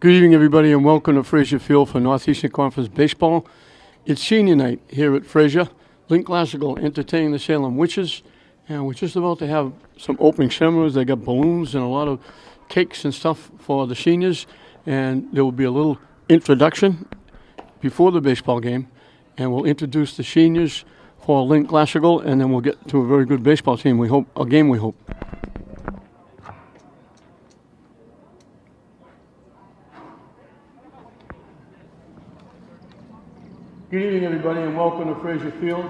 Good evening, everybody, and welcome to Fraser Field for Northeastern Conference Baseball. It's senior night here at Fraser. Link Classical entertaining the Salem Witches, and we're just about to have some opening ceremonies. They got balloons and a lot of cakes and stuff for the seniors, and there will be a little introduction before the baseball game, and we'll introduce the seniors for Link Classical, and then we'll get to a very good baseball team. We hope a game. We hope. Good evening, everybody, and welcome to Fraser Field.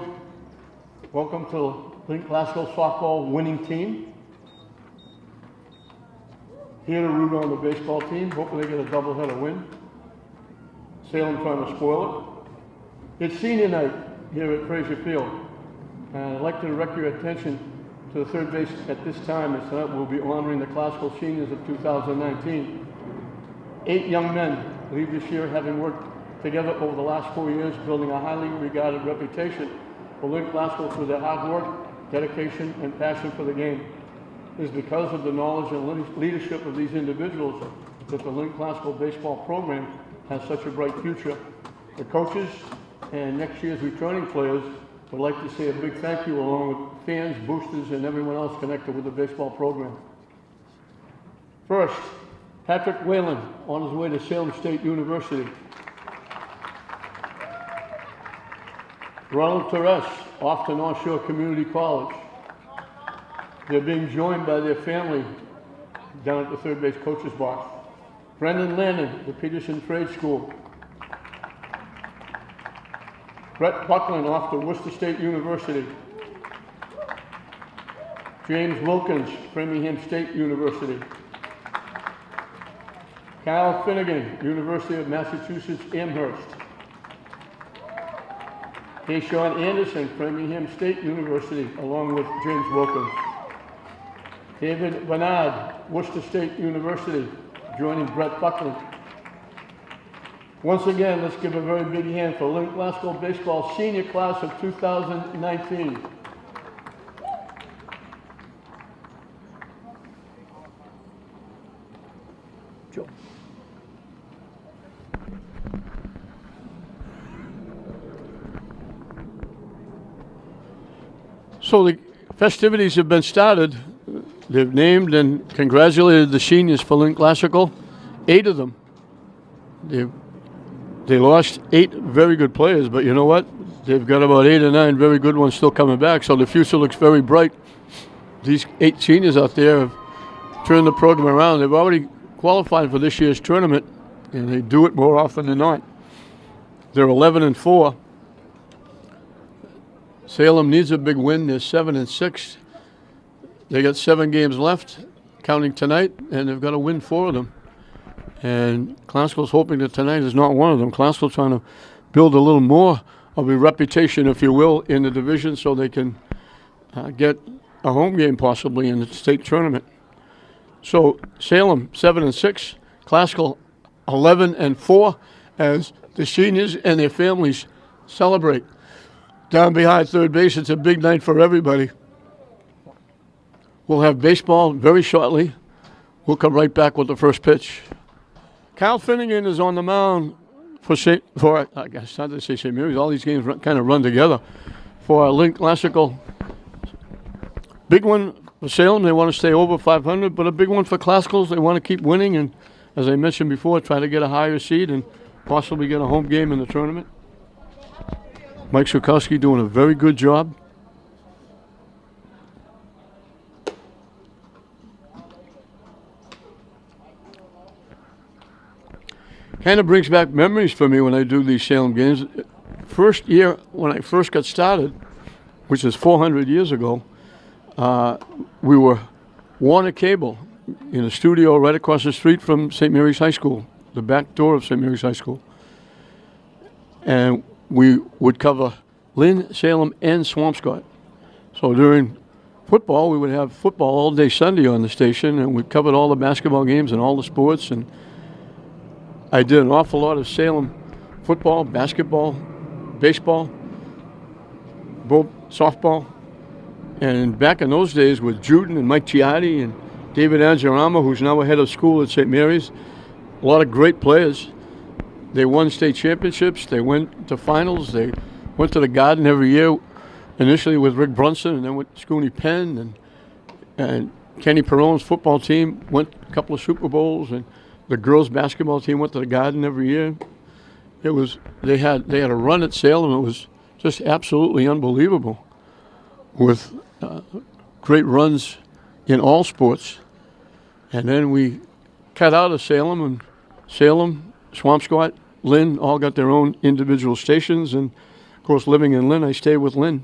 Welcome to Link Classical softball winning team. Here to root on the baseball team, hoping they get a doubleheader win. Salem trying to spoil it. It's senior night here at Fraser Field, and I'd like to direct your attention to the third base at this time, as tonight we'll be honoring the classical seniors of 2019. 8 young men leave this year having worked together over the last 4 years, building a highly regarded reputation for Link Classical through their hard work, dedication, and passion for the game. It is because of the knowledge and leadership of these individuals that the Link Classical baseball program has such a bright future. The coaches and next year's returning players would like to say a big thank you, along with fans, boosters, and everyone else connected with the baseball program. First, Patrick Whalen on his way to Salem State University. Ronald Torres off to North Shore Community College. They're being joined by their family down at the third base coach's box. Brendan Landon, the Peterson Trade School. Brett Buckland off to Worcester State University. James Wilkins, Framingham State University. Kyle Finnegan, University of Massachusetts Amherst. Sean Anderson, Framingham State University, along with James Wilkins. David Bernard, Worcester State University, joining Brett Buckland. Once again, let's give a very big hand for Link Classical Baseball senior class of 2019. Joe. So the festivities have been started. They've named and congratulated the seniors for Link Classical. 8 of them. They lost 8 very good players, but you know what? They've got about 8 or 9 very good ones still coming back, so the future looks very bright. These 8 seniors out there have turned the program around. They've already qualified for this year's tournament, and they do it more often than not. They're 11-4. Salem needs a big win. They're 7-6. They got 7 games left, counting tonight, and they've got to win 4 of them. And Classical's hoping that tonight is not one of them. Classical's trying to build a little more of a reputation, if you will, in the division, so they can get a home game possibly in the state tournament. So Salem 7-6, Classical 11-4, as the seniors and their families celebrate. Down behind third base, it's a big night for everybody. We'll have baseball very shortly. We'll come right back with the first pitch. Kyle Finnegan is on the mound for I guess not to say St. Mary's. All these games kind of run together for Link Classical. Big one for Salem. They want to stay over 500, but a big one for Classicals. They want to keep winning, and as I mentioned before, try to get a higher seed and possibly get a home game in the tournament. Mike Sukowski doing a very good job. Kind of brings back memories for me when I do these Salem games. First year when I first got started, which is 400 years ago, we were Warner Cable in a studio right across the street from St. Mary's High School, the back door of St. Mary's High School. And we would cover Lynn, Salem, and Swampscott. So during football, we would have football all day Sunday on the station, and we covered all the basketball games and all the sports. And I did an awful lot of Salem football, basketball, baseball, softball. And back in those days with Juden and Mike Ciardi and David Angiorama, who's now a head of school at St. Mary's, a lot of great players. They won state championships. They went to finals. They went to the Garden every year, initially with Rick Brunson, and then with Scooney Penn, and Kenny Perone's football team went a couple of Super Bowls, and the girls' basketball team went to the Garden every year. They had a run at Salem. It was just absolutely unbelievable, with great runs in all sports. And then we cut out of Salem, and Salem, Swampscott, Lynn all got their own individual stations. And of course, living in Lynn, I stayed with Lynn.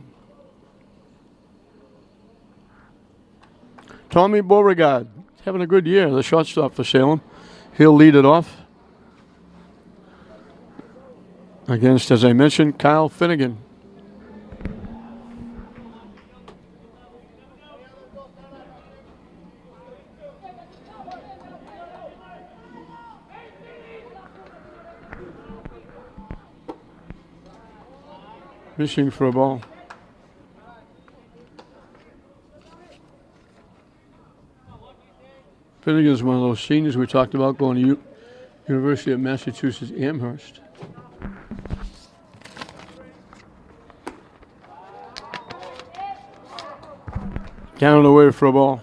Tommy Beauregard, having a good year, the shortstop for Salem. He'll lead it off against, as I mentioned, Kyle Finnegan. Fishing for a ball. Finnegan's one of those seniors we talked about going to University of Massachusetts Amherst. Down and away for a ball.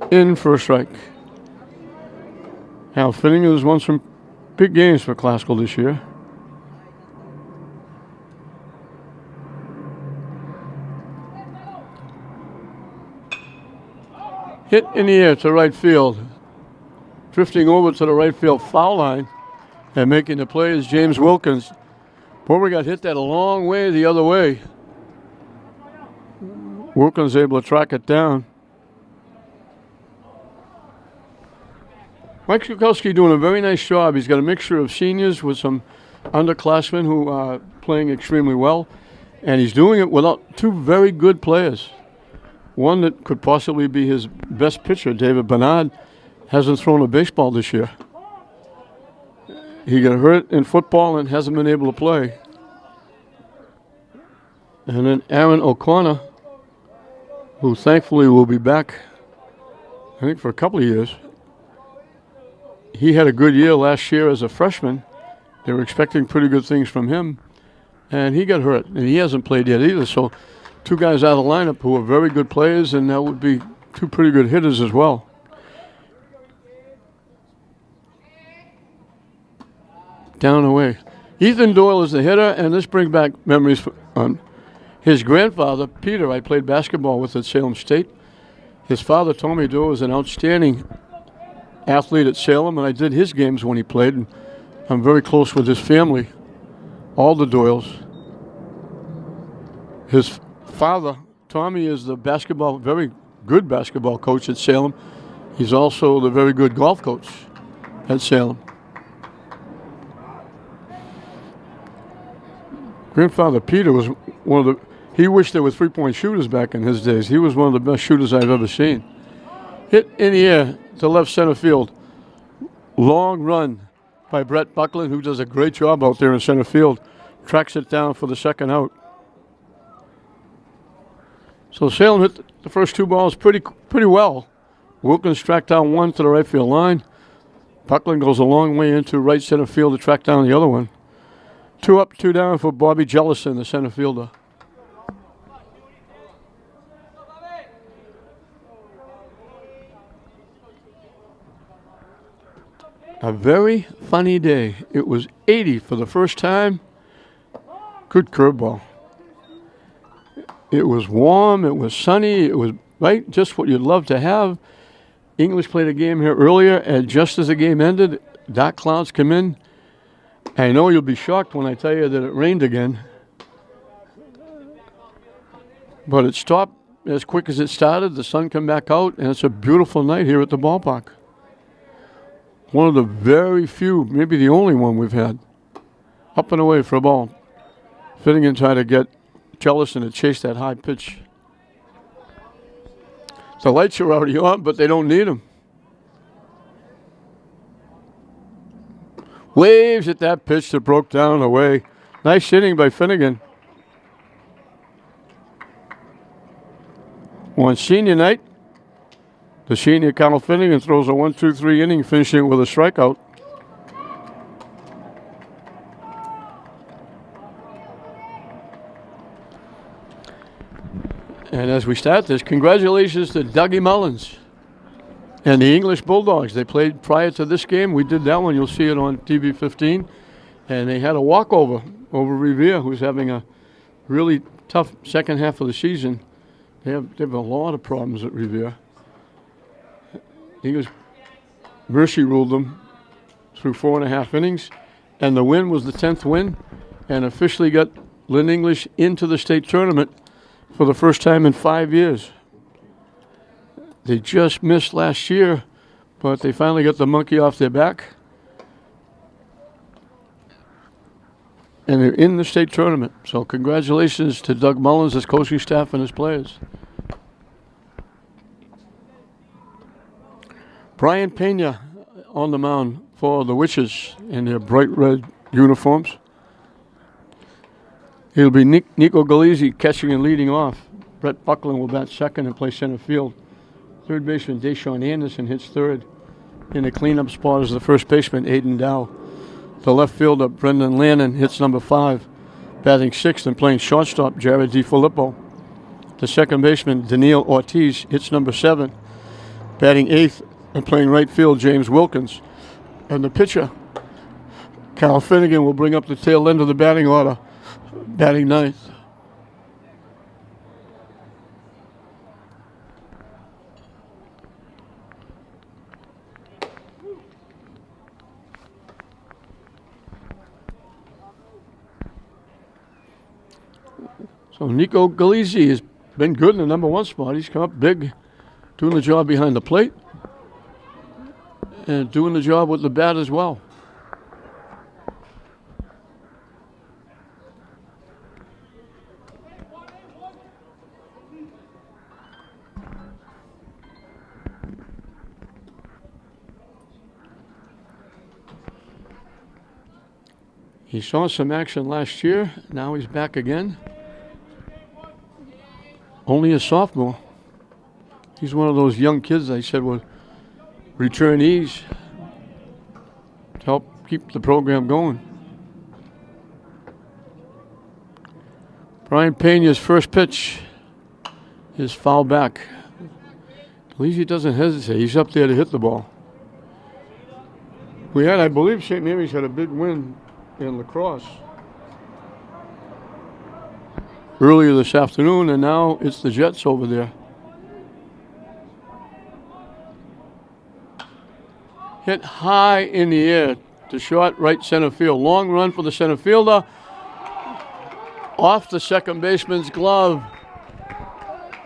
In for a strike. Hal Finnegan has won some big games for Classical this year. Hit in the air to right field. Drifting over to the right field foul line and making the play is James Wilkins. Beauregard hit that a long way the other way. Wilkins able to track it down. Mike Schukowski doing a very nice job. He's got a mixture of seniors with some underclassmen who are playing extremely well. And he's doing it without two very good players. One that could possibly be his best pitcher, David Bernard, hasn't thrown a baseball this year. He got hurt in football and hasn't been able to play. And then Aaron O'Connor, who thankfully will be back, I think, for a couple of years. He had a good year last year as a freshman. They were expecting pretty good things from him. And he got hurt, and he hasn't played yet either. So two guys out of the lineup who are very good players, and that would be two pretty good hitters as well. Down and away. Ethan Doyle is the hitter, and this brings back memories on his grandfather, Peter. I played basketball with at Salem State. His father, Tommy Doyle, was an outstanding athlete at Salem, and I did his games when he played. And I'm very close with his family, all the Doyles. His father, Tommy, is the very good basketball coach at Salem. He's also the very good golf coach at Salem. Grandfather Peter was one of the, he wished there were three-point shooters back in his days. He was one of the best shooters I've ever seen. Hit in the air to left center field. Long run by Brett Buckland, who does a great job out there in center field. Tracks it down for the second out. So Salem hit the first two balls pretty well. Wilkins tracked down one to the right field line. Buckland goes a long way into right center field to track down the other one. 2 up, 2 down for Bobby Jellison, the center fielder. A very funny day. It was 80 for the first time. Good curveball. It was warm, it was sunny, it was right, just what you'd love to have. English played a game here earlier, and just as the game ended, dark clouds come in. I know you'll be shocked when I tell you that it rained again. But it stopped as quick as it started. The sun came back out, and it's a beautiful night here at the ballpark. One of the very few, maybe the only one we've had. Up and away for a ball. Finnegan tried to get Jellison to chase that high pitch. The lights are already on, but they don't need them. Waves at that pitch that broke down away. Nice hitting by Finnegan. On senior night, the senior Kyle Finnegan throws a 1-2-3 inning, finishing with a strikeout. And as we start this, congratulations to Dougie Mullins and the English Bulldogs. They played prior to this game. We did that one. You'll see it on TV 15. And they had a walkover over Revere, who's having a really tough second half of the season. They have a lot of problems at Revere. English mercy ruled them through 4.5 innings. And the win was the 10th win, and officially got Lynn English into the state tournament for the first time in 5 years. They just missed last year, but they finally got the monkey off their back. And they're in the state tournament. So congratulations to Doug Mullins, his coaching staff, and his players. Brian Pena on the mound for the Witches in their bright red uniforms. It'll be Nico Galizzi catching and leading off. Brett Buckland will bat second and play center field. Third baseman Deshaun Anderson hits third. In the cleanup spot is the first baseman Aiden Dow. The left fielder Brendan Lannon hits number 5. Batting sixth and playing shortstop Jared DiFilippo. The second baseman Daniil Ortiz hits number 7. Batting eighth and playing right field James Wilkins. And the pitcher Kyle Finnegan will bring up the tail end of the batting order, batting ninth. So Nico Galizzi has been good in the number 1 spot. He's come up big, doing the job behind the plate and doing the job with the bat as well. He saw some action last year. Now he's back again. Only a sophomore. He's one of those young kids I said were returnees to help keep the program going. Brian Pena's first pitch is foul back. Galizzi doesn't hesitate. He's up there to hit the ball. We had, I believe, St. Mary's had a big win in lacrosse earlier this afternoon, and now it's the Jets over there. Hit high in the air to short right center field. Long run for the center fielder. Off the second baseman's glove.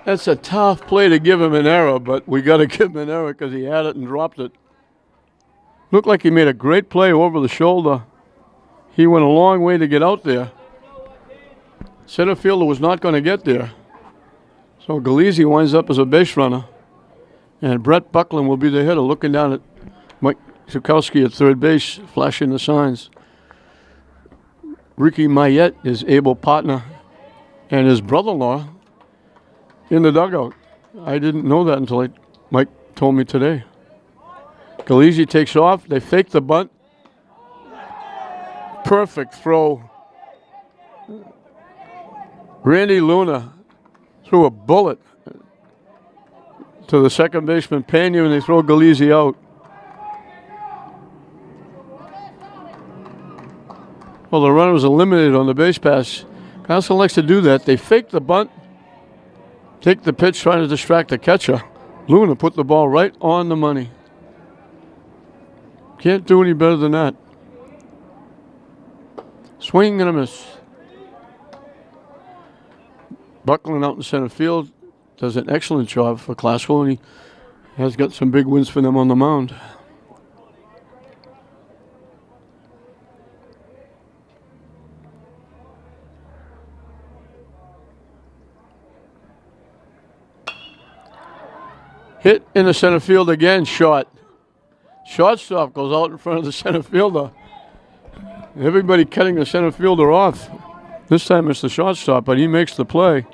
That's a tough play to give him an error, but we got to give him an error because he had it and dropped it. Looked like he made a great play over the shoulder. He went a long way to get out there. Center fielder was not going to get there. So Galizzi winds up as a base runner. And Brett Buckland will be the hitter, looking down at Mike Zukowski at third base, flashing the signs. Ricky Mayette, his able partner, and his brother-in-law in the dugout. I didn't know that until Mike told me today. Galizzi takes off. They fake the bunt. Perfect throw. Randy Luna threw a bullet to the second baseman Pena, and they throw Galizzi out. Well, the runner was eliminated on the base pass. Carlson likes to do that. They fake the bunt, take the pitch, trying to distract the catcher. Luna put the ball right on the money. Can't do any better than that. Swing and a miss. Buckland out in center field does an excellent job for Classical, and he has got some big wins for them on the mound. Hit in the center field again, short. Shortstop goes out in front of the center fielder. Everybody cutting the center fielder off. This time it's the shortstop, but he makes the play.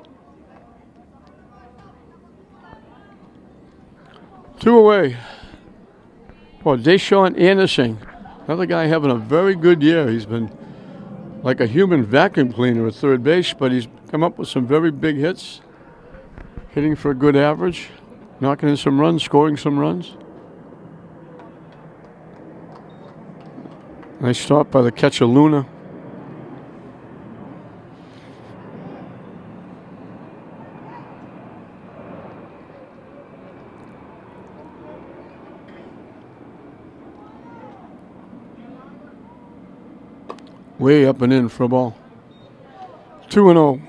2 away. Well, Deshaun Anderson, another guy having a very good year. He's been like a human vacuum cleaner at third base, but he's come up with some very big hits, hitting for a good average, knocking in some runs, scoring some runs. Nice stop by the catcher, Luna. Way up and in for a ball. 2-0.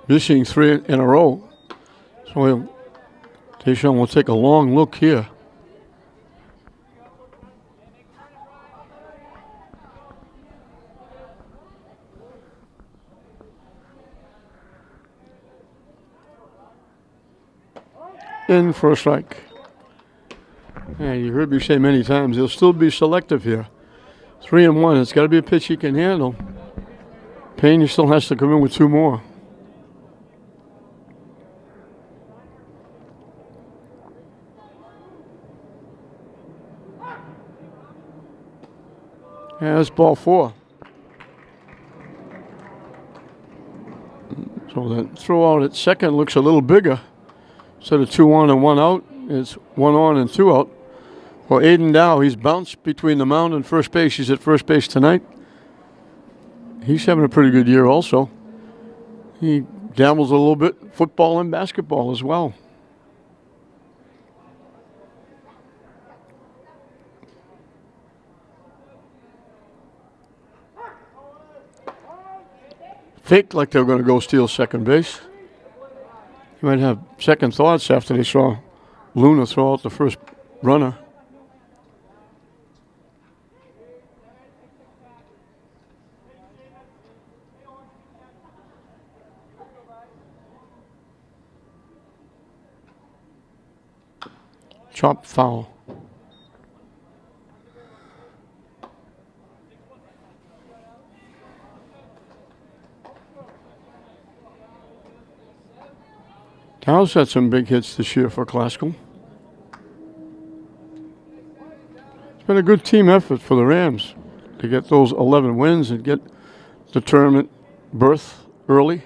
Missing 3 in a row. So Deshaun will take a long look here. In for a strike. And you heard me say many times, he'll still be selective here. 3-1. It's got to be a pitch he can handle. Pena still has to come in with 2 more. Yeah, that's ball 4. So that throw out at second looks a little bigger. Instead of 2 on and 1 out, it's 1 on and 2 out. Well, Aiden Dow, he's bounced between the mound and first base. He's at first base tonight. He's having a pretty good year also. He dabbles a little bit football and basketball as well. Faked like they were going to go steal second base. You might have second thoughts after they saw Luna throw out the first runner. Chop foul. Dow's had some big hits this year for Classical. It's been a good team effort for the Rams to get those 11 wins and get the tournament berth early.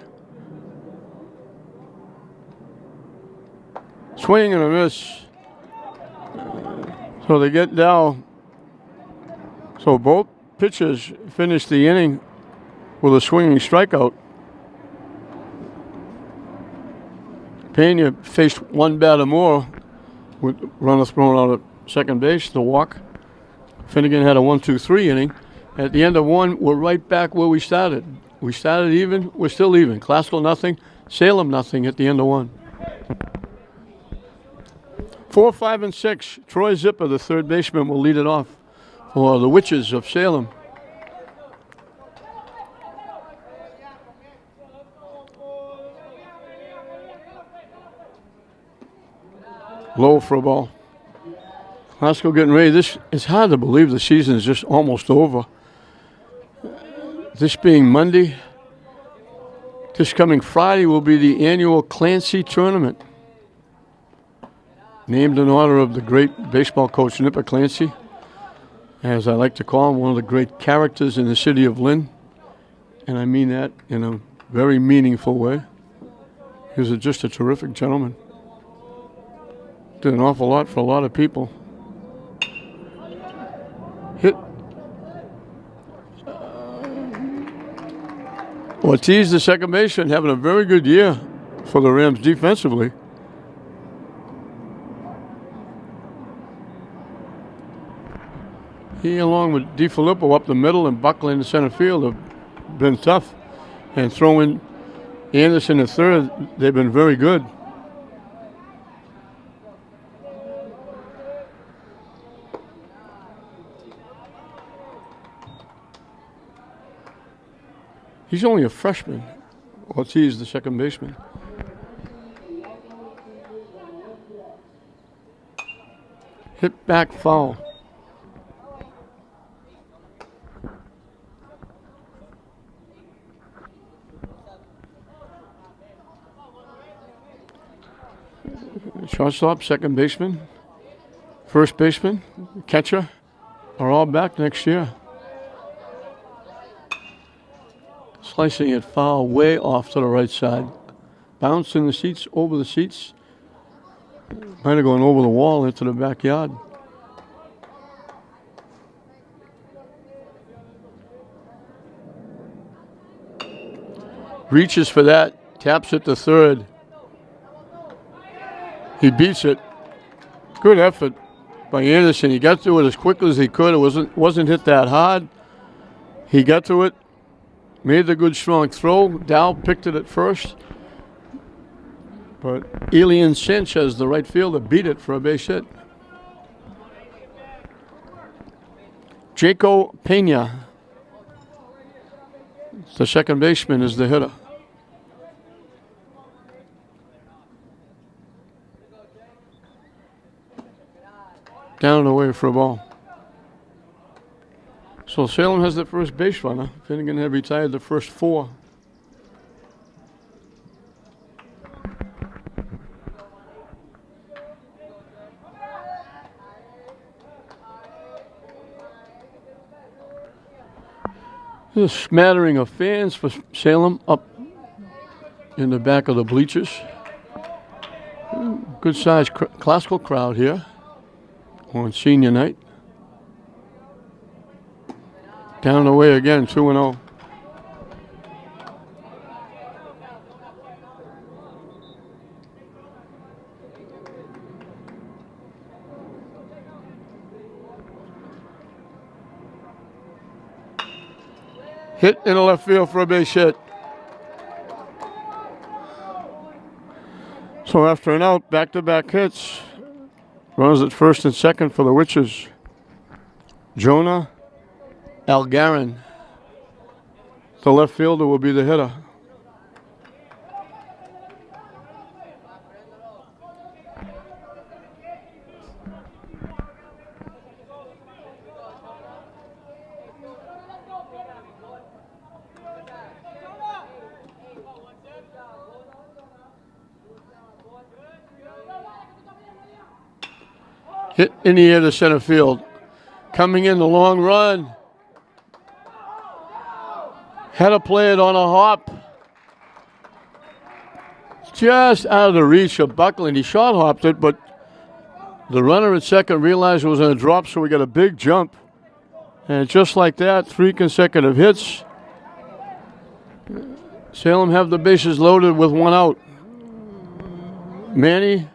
Swing and a miss. So they get Dow. So both pitchers finished the inning with a swinging strikeout. Pena faced 1 batter more with runner thrown out at second base, the walk. Finnegan had a 1-2-3 inning. At the end of 1, we're right back where we started. We started even, we're still even. Classical nothing, Salem nothing at the end of 1. 4, 5, and 6. Troy Zipper, the third baseman, will lead it off for the Witches of Salem. Low for a ball. Classical getting ready. It's hard to believe the season is just almost over. This being Monday, this coming Friday will be the annual Clancy Tournament. Named in honor of the great baseball coach Nipper Clancy. As I like to call him, one of the great characters in the city of Lynn. And I mean that in a very meaningful way. He was just a terrific gentleman. Did an awful lot for a lot of people. Hit. Ortiz, the second baseman, having a very good year for the Rams defensively. He, along with DiFilippo up the middle and Buckley in the center field, have been tough. And throwing Anderson at third, they've been very good. He's only a freshman. Ortiz, the second baseman. Hit back foul. Shortstop, second baseman, first baseman, catcher are all back next year. Slicing it foul way off to the right side. Bounced in the seats, over the seats. Might have gone over the wall into the backyard. Reaches for that, taps it to third. He beats it. Good effort by Anderson. He got to it as quickly as he could. It wasn't hit that hard. He got to it, made the good strong throw. Dow picked it at first. But Elian Sanchez, the right fielder, beat it for a base hit. Jaco Pena, the second baseman, is the hitter. Down and away for a ball. So Salem has the first base runner. Finnegan had retired the first four. There's a smattering of fans for Salem up in the back of the bleachers. Good sized classical crowd here on senior night. Down the way again, 2-0. Hit in the left field for a base hit. So after an out, back-to-back hits. Runners at first and second for the Witches. Jonah Algarin, the left fielder, will be the hitter. Hit in the air to center field. Coming in the long run. Had to play it on a hop. Just out of the reach of Buckland. He short hopped it, but the runner at second realized it was going to drop, so we got a big jump. And just like that, 3 consecutive hits. Salem have the bases loaded with 1 out. Manny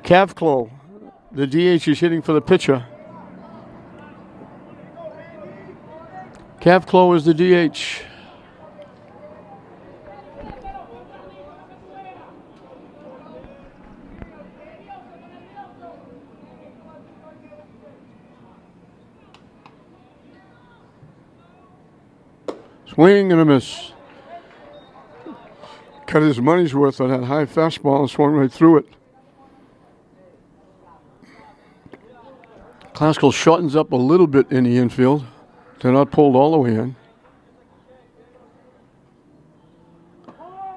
Cavclo, the DH, is hitting for the pitcher. Cavclo is the DH. Swing and a miss. Cut his money's worth on that high fastball and swung right through it. Classical shortens up a little bit in the infield. They're not pulled all the way in.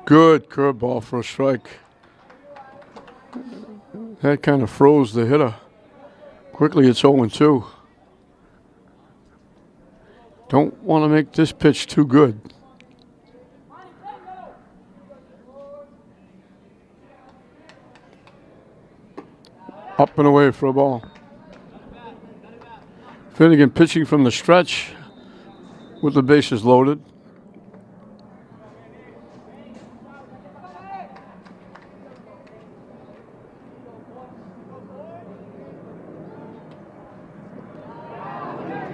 Good curveball for a strike. That kind of froze the hitter. Quickly it's 0-2. Don't want to make this pitch too good. Up and away for a ball. Finnegan pitching from the stretch with the bases loaded.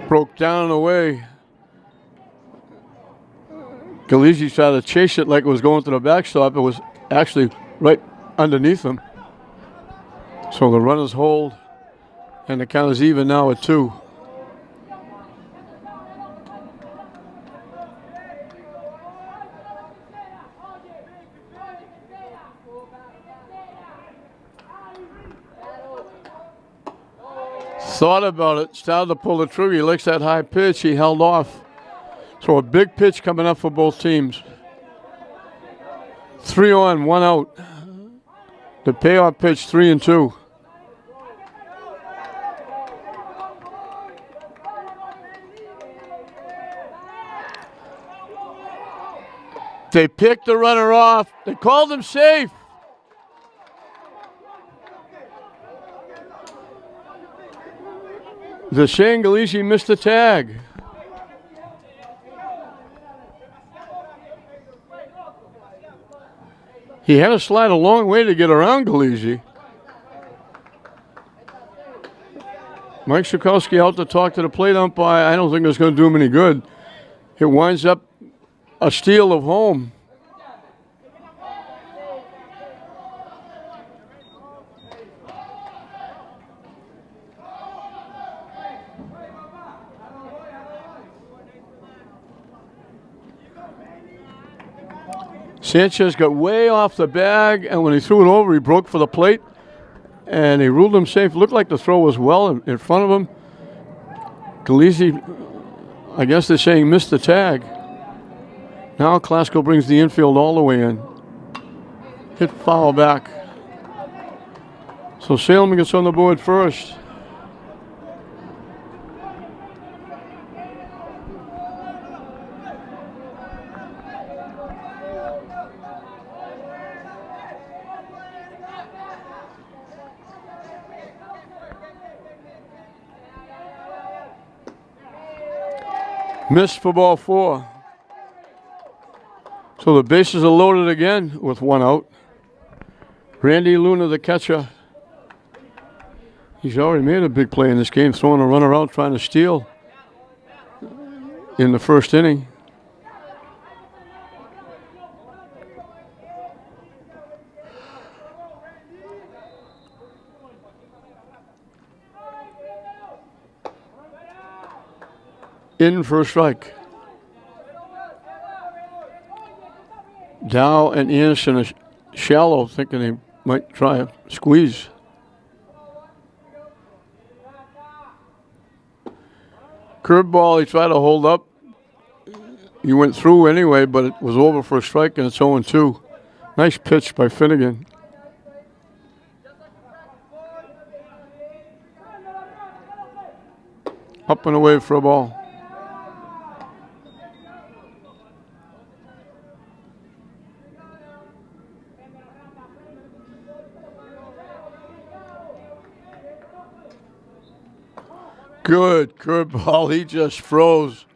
Broke down and away. Galisi tried to chase it like it was going to the backstop. It was actually right underneath him. So the runners hold, and the count is even now at 2. thought about it, started to pull the trigger. He likes that high pitch. He held off. So a big pitch coming up for both teams. 3 on, 1 out. The payoff pitch, 3-2. They picked the runner off. They called him safe. The Shane Galisi missed the tag. He had to slide a long way to get around Galisi. Mike Sikowski out to talk to the plate umpire. I don't think it's going to do him any good. It winds up a steal of home. Sanchez got way off the bag, and when he threw it over, he broke for the plate, and they ruled him safe. Looked like the throw was well in front of him. Galisi, I guess they're saying, missed the tag. Now Klasko brings the infield all the way in. Hit foul back. So Salem gets on the board first. Missed for ball 4. So the bases are loaded again with 1 out. Randy Luna, the catcher. He's already made a big play in this game, throwing a runner out, trying to steal in the first inning. In for a strike. Dow and Anderson are shallow, thinking they might try a squeeze. Curveball, he tried to hold up. He went through anyway, but it was over for a strike, and it's 0-2. Nice pitch by Finnegan. Up and away for a ball. Good curveball. He just froze.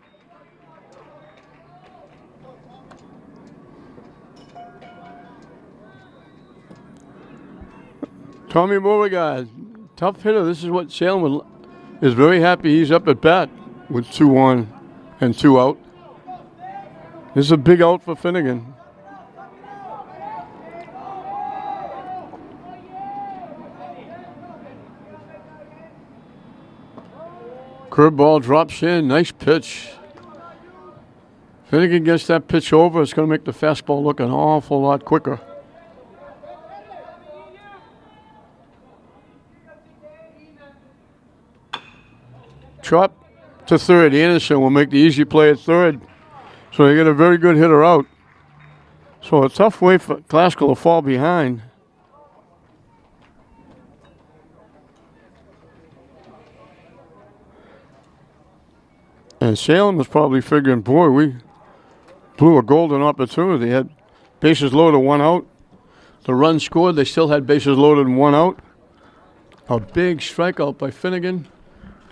Tommy Beauregard, tough hitter. This is what Salem is very happy he's up at bat with 2 on and 2 out. This is a big out for Finnegan. Curveball drops in. Nice pitch. Finnegan gets that pitch over. It's going to make the fastball look an awful lot quicker. Chop to third. Anderson will make the easy play at third. So they get a very good hitter out. So a tough way for Klasko to fall behind. And Salem was probably figuring, boy, we blew a golden opportunity. They had bases loaded, 1 out. The run scored. They still had bases loaded and 1 out. A big strikeout by Finnegan.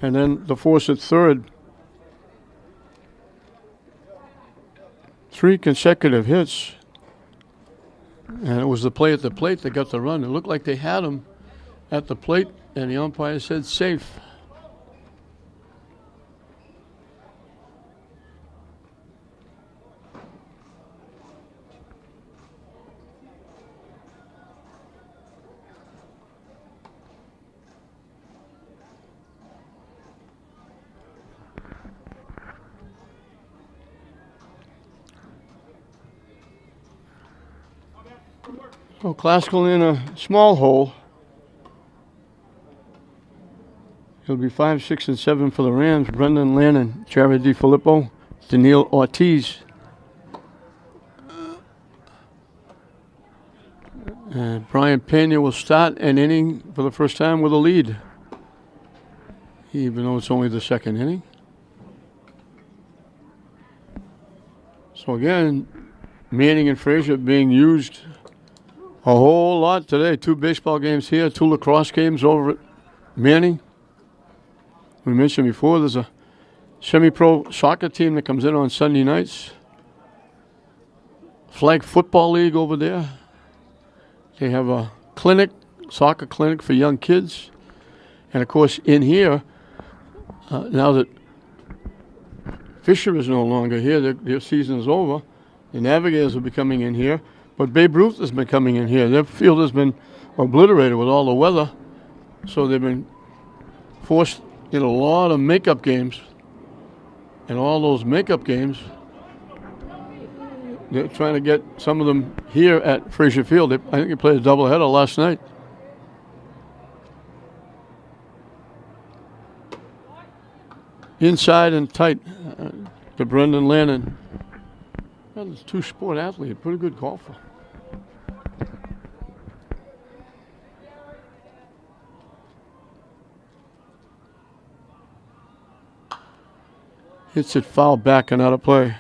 And then the force at third. 3 consecutive hits. And it was the play at the plate that got the run. It looked like they had him at the plate, and the umpire said safe. So Klasko in a small hole. It'll be 5, 6, and 7 for the Rams. Brendan Lannon, Jared DiFilippo, Daniil Ortiz. And Brian Pena will start an inning for the first time with a lead, even though it's only the second inning. So again, Manning and Frazier being used a whole lot today. 2 baseball games here, 2 lacrosse games over at Manning. We mentioned before there's a semi-pro soccer team that comes in on Sunday nights. Flag football league over there. They have a clinic, soccer clinic for young kids. And of course in here, now that Fisher is no longer here, their season is over, the Navigators will be coming in here. But Babe Ruth has been coming in here. Their field has been obliterated with all the weather. So they've been forced in a lot of makeup games. And all those makeup games, they're trying to get some of them here at Frazier Field. I think they played a doubleheader last night. Inside and tight to Brendan Lannon. Well, he's a 2-sport athlete, pretty good golfer. Hits it foul back and out of play.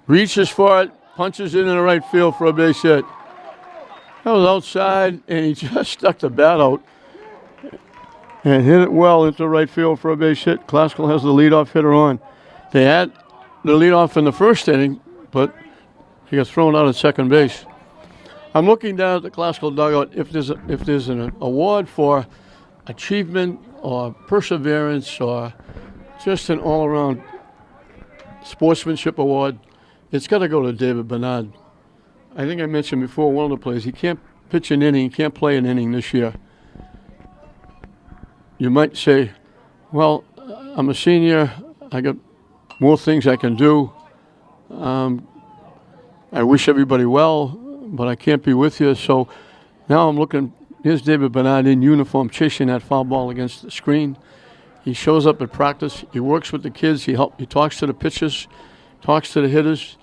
Reaches for it, punches it in the right field for a base hit. That was outside, and he just stuck the bat out and hit it well into right field for a base hit. Classical has the leadoff hitter on. They had the leadoff in the first inning, but he got thrown out at second base. I'm looking down at the Classical dugout. If there's an award for achievement or perseverance or just an all-around sportsmanship award, it's got to go to David Bernard. I think I mentioned before, one of the players, he can't pitch an inning, he can't play an inning this year. You might say, well, I'm a senior, I got more things I can do. I wish everybody well, but I can't be with you. So now I'm looking, here's David Bernard in uniform chasing that foul ball against the screen. He shows up at practice, he works with the kids, he talks to the pitchers, talks to the hitters.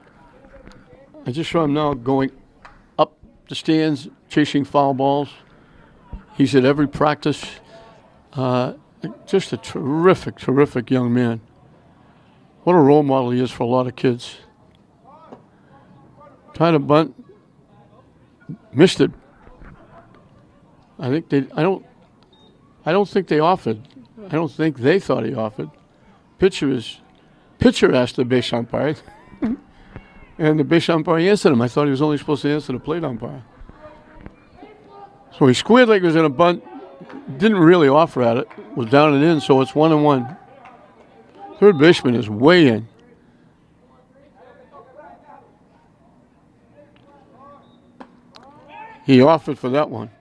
I just saw him now going up the stands, chasing foul balls. He's at every practice. Just a terrific, terrific young man. What a role model he is for a lot of kids. Tried to bunt, missed it. I don't think they offered. I don't think they thought he offered. Pitcher asked the base umpire. And the base umpire answered him. I thought he was only supposed to answer the plate umpire. So he squared like he was in a bunt. Didn't really offer at it. Was down and in, so it's 1-1. Third baseman is way in. He offered for that one.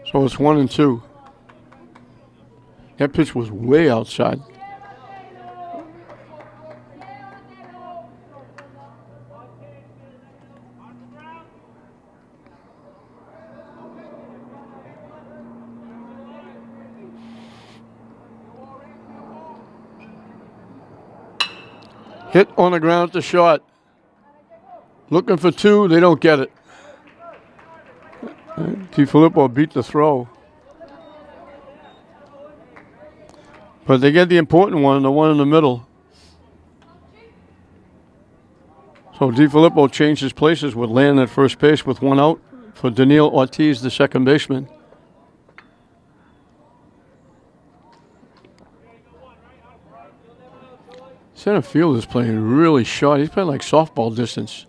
So it's 1-2. That pitch was way outside. Hit on the ground to short. Looking for 2, they don't get it. DiFilippo beat the throw. But they get the important one, the one in the middle. So DiFilippo changes places with Lannon at first base with 1 out for Daniil Ortiz, the second baseman. Center field is playing really short. He's playing like softball distance.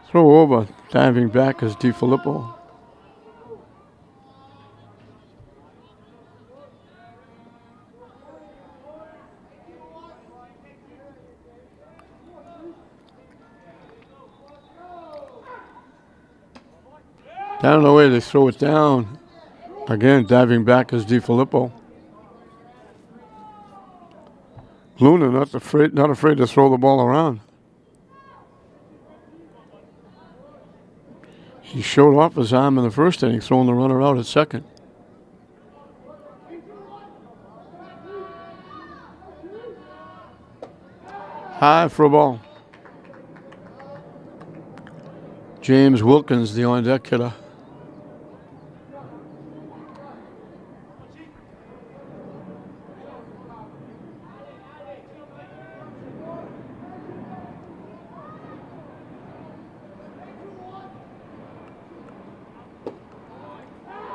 Throw over, diving back is DiFilippo. Down the way, they throw it down. Again, diving back is DiFilippo. Luna not afraid to throw the ball around. He showed off his arm in the first inning, throwing the runner out at second. High for a ball. James Wilkins, the on-deck hitter.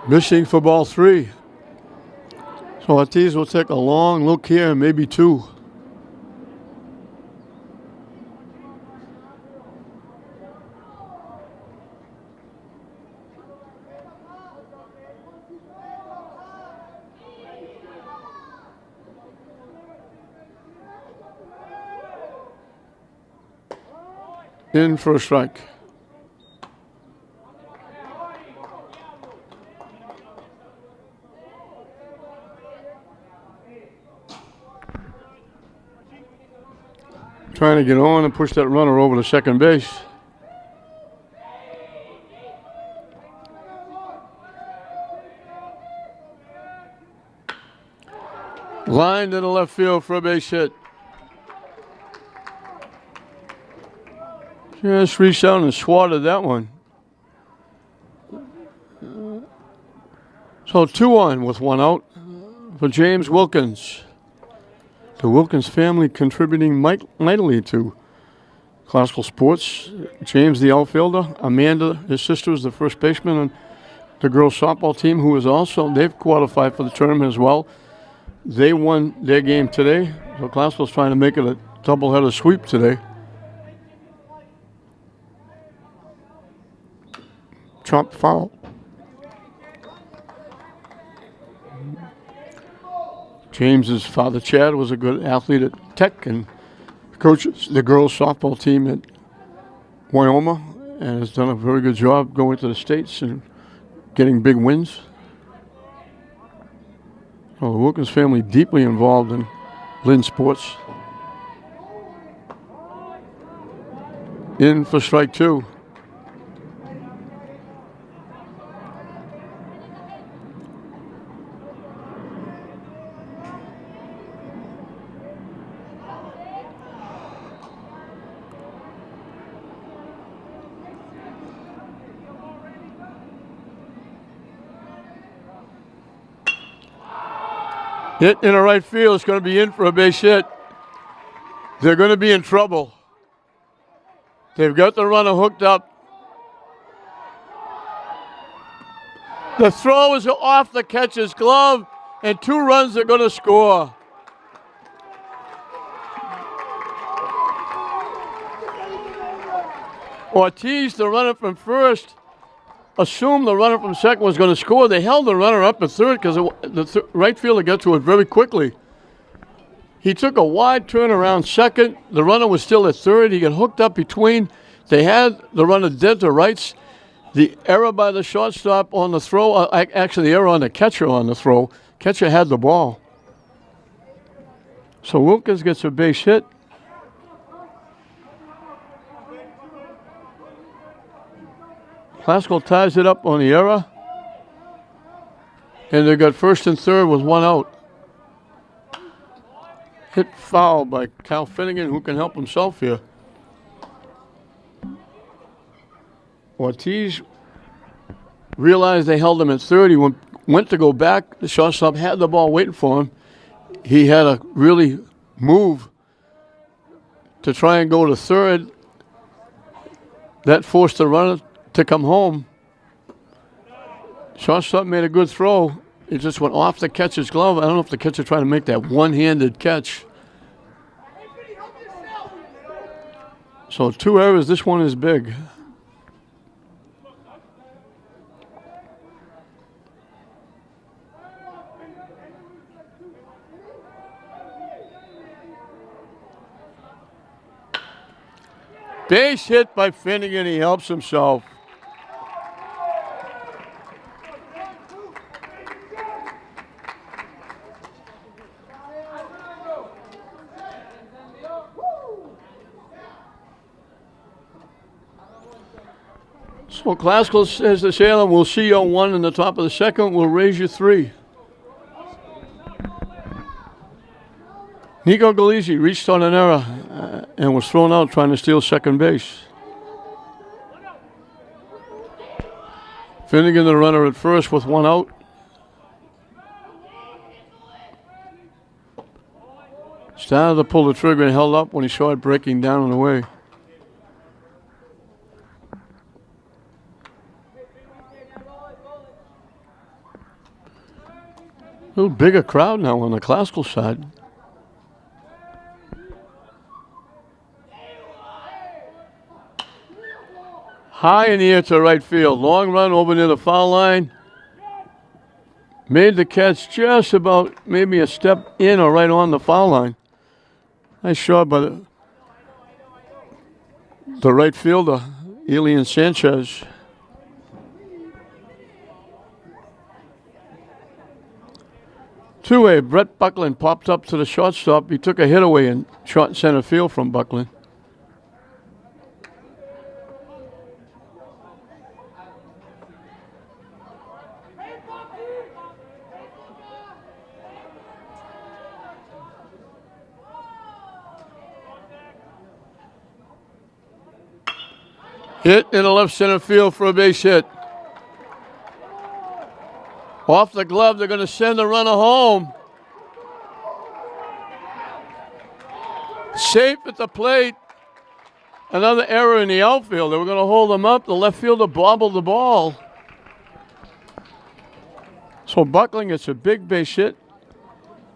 Missing for ball 3. So Ortiz will take a long look here, maybe 2. In for a strike. Trying to get on and push that runner over to second base. Lined in the left field for a base hit. Just reached out and swatted that one. So 2-1 with 1 out for James Wilkins. The Wilkins family contributing mightily to classical sports. James, the outfielder. Amanda, his sister, is the first baseman on the girls softball team, who is also, they've qualified for the tournament as well. They won their game today. So classical's trying to make it a doubleheader sweep today. Chopped foul. James's father, Chad, was a good athlete at Tech and coaches the girls softball team at Wyoming and has done a very good job going to the States and getting big wins. Well, the Wilkins family deeply involved in Lynn sports. In for strike 2. Hit in the right field. It's going to be in for a base hit. They're going to be in trouble. They've got the runner hooked up. The throw is off the catcher's glove, and 2 runs are going to score. Ortiz, the runner from first, assumed the runner from second was going to score. They held the runner up at third because the right fielder got to it very quickly. He took a wide turn around second. The runner was still at third. He got hooked up between. They had the runner dead to rights. The error by the shortstop on the throw, actually the error on the catcher on the throw. Catcher had the ball. So Wilkins gets a base hit. Classical ties it up on the error. And they got first and third with 1 out. Hit foul by Cal Finnegan, who can help himself here. Ortiz realized they held him at third. He went to go back. The shortstop had the ball waiting for him. He had to really move to try and go to third. That forced the runner to come home. Shortstop made a good throw. It just went off the catcher's glove. I don't know if the catcher tried to make that one-handed catch. So 2 errors. This one is big. Base hit by Finnegan. He helps himself. So Classical says to Salem, we'll see you on 1 in the top of the second. We'll raise you 3. Nico Galizzi reached on an error and was thrown out trying to steal second base. Finnegan, the runner at first with 1 out. Started to pull the trigger and held up when he saw it breaking down and away. A little bigger crowd now on the Classical side. High in the air to right field. Long run over near the foul line. Made the catch just about maybe a step in or right on the foul line. Nice shot by the right fielder, Elian Sanchez. Two-way, Brett Buckland popped up to the shortstop. He took a hit away in short center field from Buckland. Hit in the left center field for a base hit. Off the glove, they're going to send the runner home. Safe at the plate. Another error in the outfield. They were going to hold him up. The left fielder bobbled the ball. So Buckling gets a big base hit.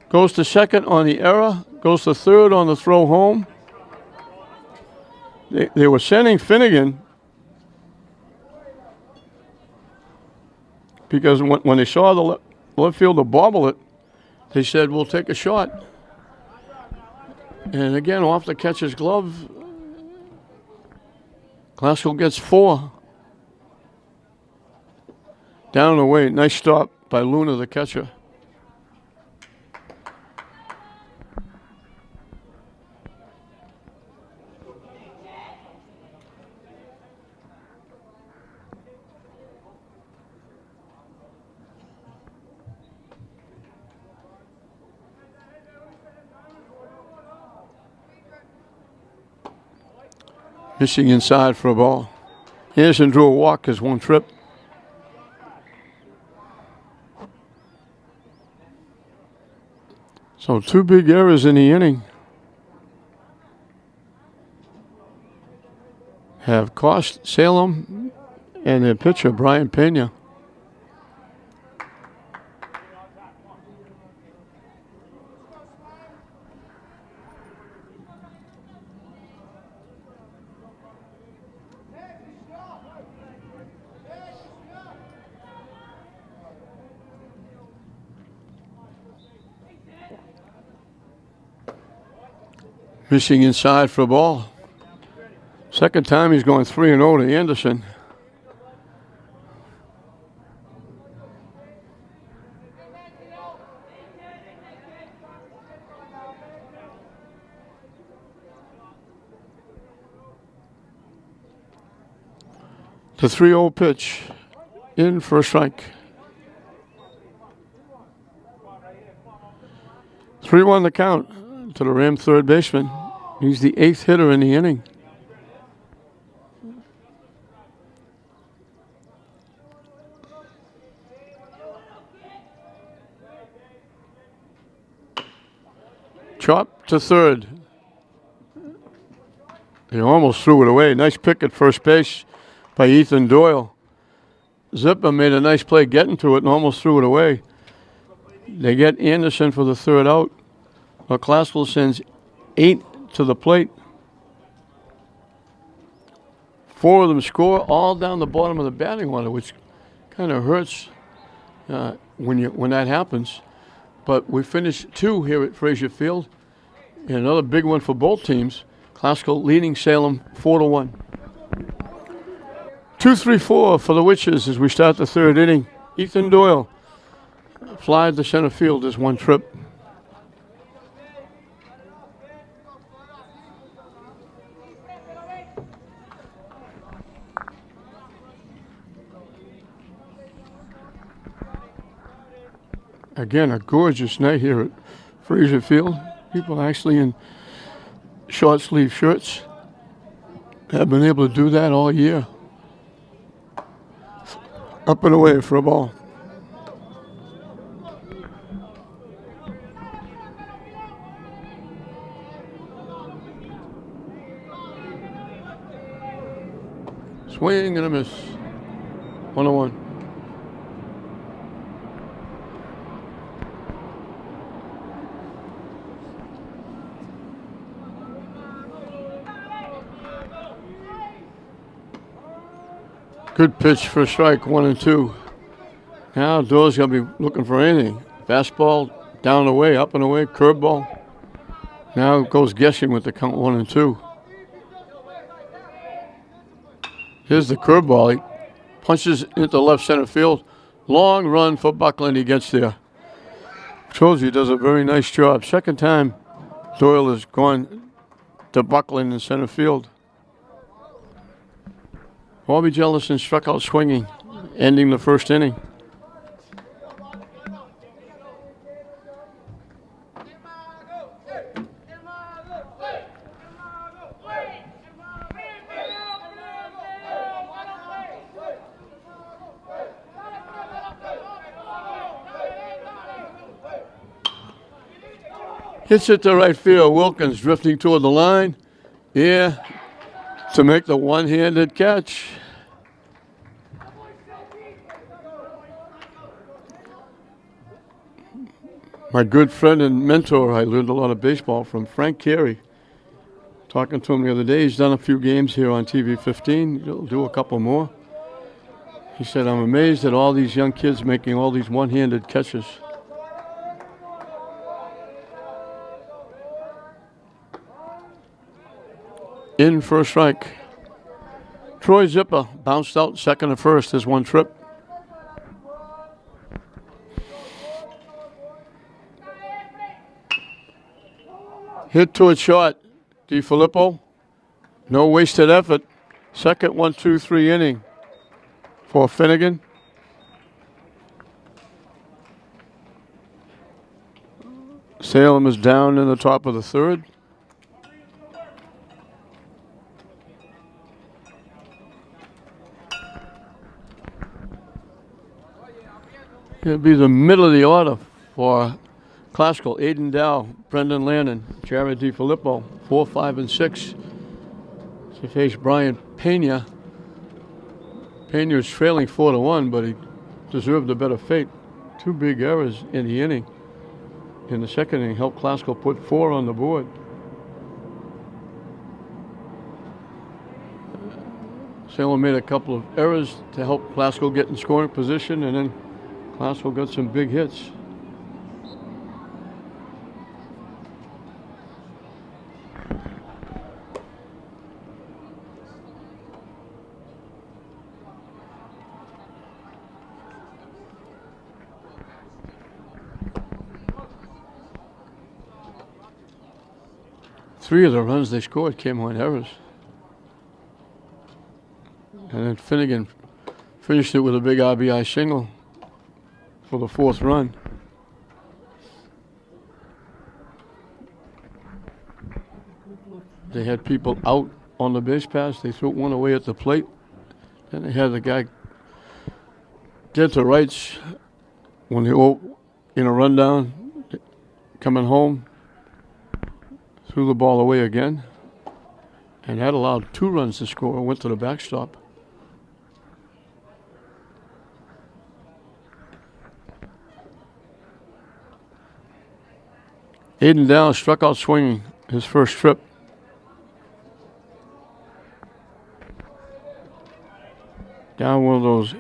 Goes to second on the error. Goes to third on the throw home. They were sending Finnegan because when they saw the left fielder bobble it, they said, we'll take a shot. And again, off the catcher's glove, Classical gets 4. Down and away. Nice stop by Luna, the catcher. Missing inside for a ball. Anderson drew a walk as 1 trip. So 2 big errors in the inning have cost Salem and their pitcher, Brian Pena. Missing inside for a ball. Second time he's going 3-0 to Anderson. The 3-0 pitch in for a strike. 3-1 the count to the Ram third baseman. He's the 8th hitter in the inning. Chop to third. He almost threw it away. Nice pick at first base by Ethan Doyle. Zipper made a nice play getting to it and almost threw it away. They get Anderson for the 3rd out. Well, Classical sends 8 to the plate. 4 of them score all down the bottom of the batting order, which kind of hurts when that happens. But we finished 2 here at Frazier Field. And another big one for both teams. Classical leading Salem 4-1. 2-3-4 for the Witches as we start the 3rd inning. Ethan Doyle flied to center field as 1 trip. Again, a gorgeous night here at Fraser Field. People actually in short sleeve shirts have been able to do that all year. Up and away for a ball. Swing and a miss. 1-1. Good pitch for a strike, 1-2. Now Doyle's going to be looking for anything. Fastball, down and away, up and away, curveball. Now goes guessing with the count 1-2. Here's the curveball. He punches into left center field. Long run for Buckland. He gets there. Told you he does a very nice job. Second time Doyle has gone to Buckland in center field. Bobby Jellison struck out swinging, ending the first inning. Hits it to right field. Wilkins drifting toward the line. Yeah, to make the one-handed catch. My good friend and mentor, I learned a lot of baseball from, Frank Carey. Talking to him the other day, he's done a few games here on TV 15. He'll do a couple more. He said, I'm amazed at all these young kids making all these one-handed catches. In for a strike. Troy Zipper bounced out second and first. There's one trip. Hit to it short. DiFilippo. No wasted effort. Second 1-2-3 inning for Finnegan. Salem is down in the top of the third. It'll be the middle of the order for Classical. Aiden Dow, Brendan Lannon, Jared DiFilippo, 4, 5, and 6. To face Brian Pena. Pena was trailing 4-1, but he deserved a better fate. Two big errors in the inning. In the second inning, helped Classical put 4 on the board. Salem made a couple of errors to help Classical get in scoring position, and then Classical got some big hits. Three of the runs they scored came on errors. And then Finnegan finished it with a big RBI single for the 4th run. They had people out on the base pass. They threw one away at the plate. Then they had the guy dead to rights when they were in a rundown, coming home, threw the ball away again. And that allowed 2 runs to score, went to the backstop. Aiden Dow struck out swinging his first trip. Down one of those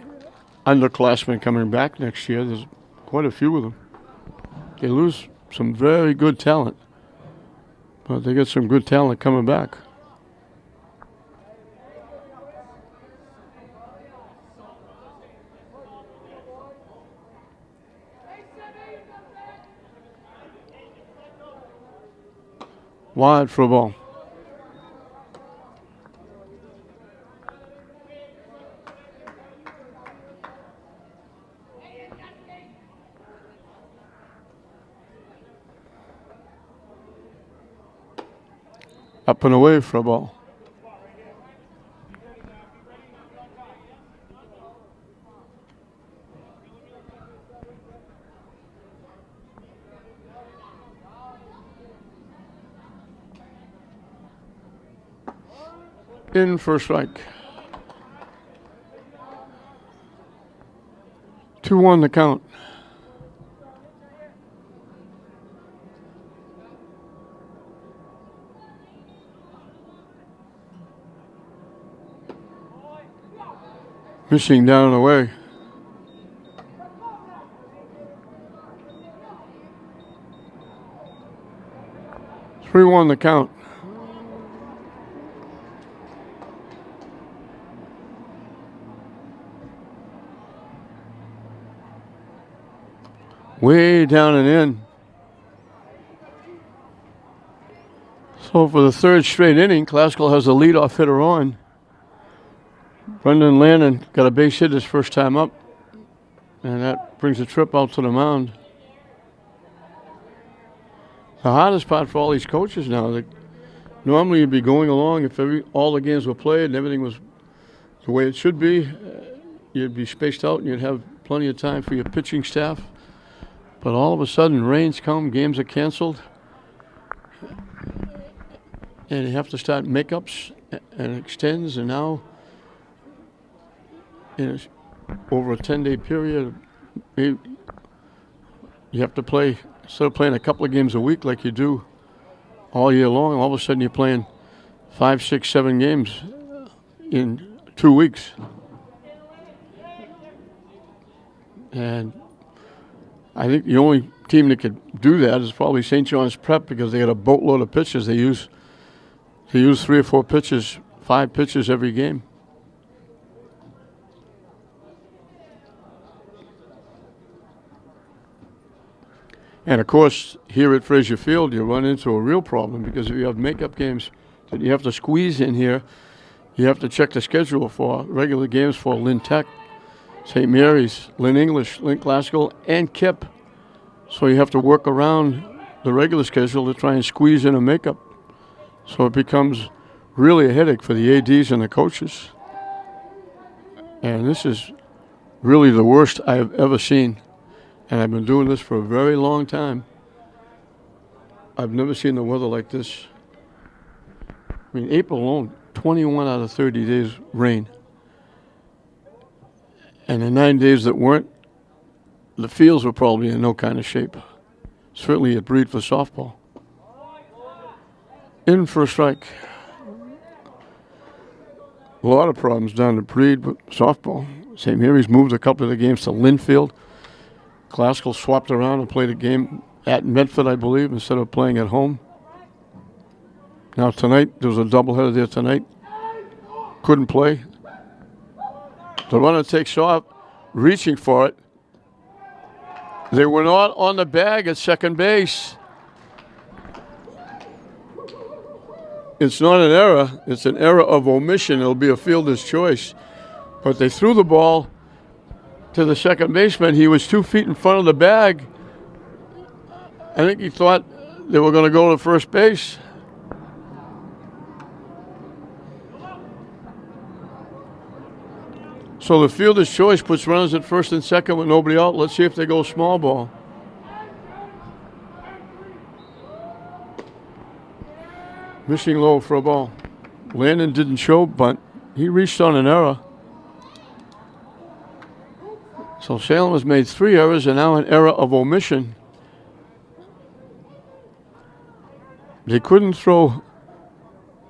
underclassmen coming back next year. There's quite a few of them. They lose some very good talent, but they get some good talent coming back. Wide for a ball. Up and away for a ball. In for a strike. 2-1 the count. Missing down and away. Three 3-1 the count. Way down and in. So for the third straight inning, Classical has a leadoff hitter on. Brendan Lannon got a base hit his first time up, and that brings a trip out to the mound. The hardest part for all these coaches now, that normally you'd be going along if all the games were played and everything was the way it should be, you'd be spaced out and you'd have plenty of time for your pitching staff. But all of a sudden, rains come, games are canceled, and you have to start makeups and extends, and now over a 10-day period, you have to play, instead of playing a couple of games a week like you do all year long, all of a sudden you're playing 5, 6, 7 games in 2 weeks. And I think the only team that could do that is probably St. John's Prep, because they got a boatload of pitches. They use 3 or 4 pitches, 5 pitches every game. And of course, here at Frazier Field, you run into a real problem, because if you have makeup games that you have to squeeze in here, you have to check the schedule for regular games for Lynn Tech, St. Mary's, Lynn English, Lynn Classical, and KIP. So you have to work around the regular schedule to try and squeeze in a makeup. So it becomes really a headache for the ADs and the coaches. And this is really the worst I have ever seen. And I've been doing this for a very long time. I've never seen the weather like this. I mean, April alone, 21 out of 30 days rain. And the 9 days that weren't, the fields were probably in no kind of shape. Certainly it breed for softball. In for a strike. A lot of problems down to Breed with softball. St. Mary's moved a couple of the games to Linfield. Classical swapped around and played a game at Medford, I believe, instead of playing at home. Now tonight, there was a doubleheader there tonight. Couldn't play. The runner takes off, reaching for it. They were not on the bag at second base. It's not an error. It's an error of omission. It'll be a fielder's choice. But they threw the ball to the second baseman. He was 2 feet in front of the bag. I think he thought they were going to go to first base. So the fielder's choice puts runners at first and second with nobody out. Let's see if they go small ball. Missing low for a ball. Landon didn't show bunt. He reached on an error. So Salem has made 3 errors and now an error of omission. They couldn't throw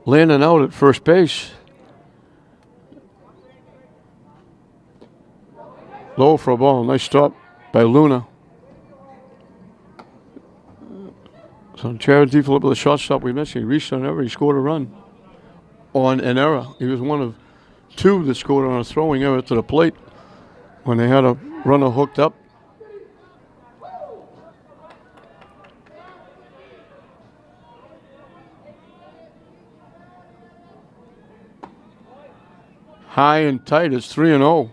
Landon out at first base. Low for a ball. Nice stop by Luna. So Jared D. Philippa, the shortstop we mentioned, he reached on an error. He scored a run on an error. He was one of 2 that scored on a throwing error to the plate when they had a runner hooked up. High and tight. It's 3-0.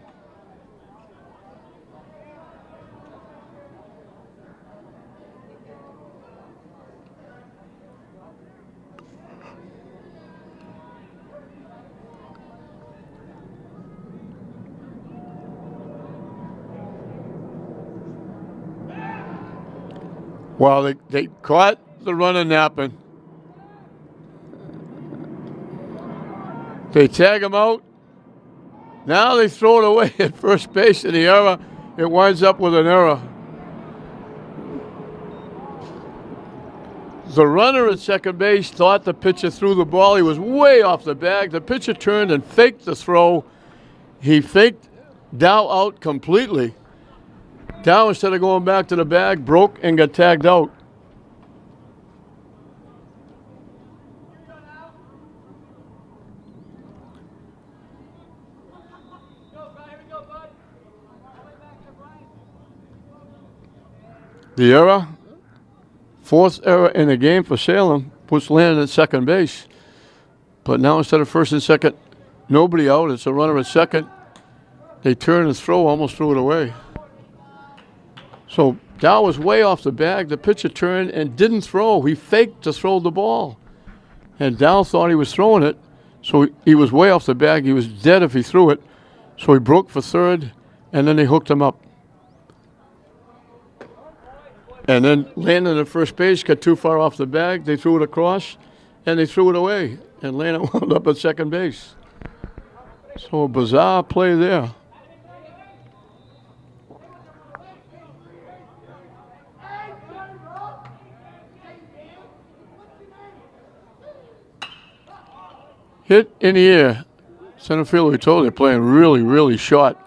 Well, they caught the runner napping. They tag him out. Now they throw it away at first base in the error. It winds up with an error. The runner at second base thought the pitcher threw the ball. He was way off the bag. The pitcher turned and faked the throw. He faked Dow out completely. Dow, instead of going back to the bag, broke and got tagged out. The error, fourth error in the game for Salem, puts Landon at second base. But now instead of first and second, nobody out. It's a runner at second. They turn and throw, almost threw it away. So Dow was way off the bag. The pitcher turned and didn't throw. He faked to throw the ball. And Dow thought he was throwing it, so he was way off the bag. He was dead if he threw it. So he broke for third, and then they hooked him up. And then Landon at first base got too far off the bag. They threw it across, and they threw it away. And Landon wound up at second base. So a bizarre play there. Hit in the air. Center field, we told you, they're playing really, really short.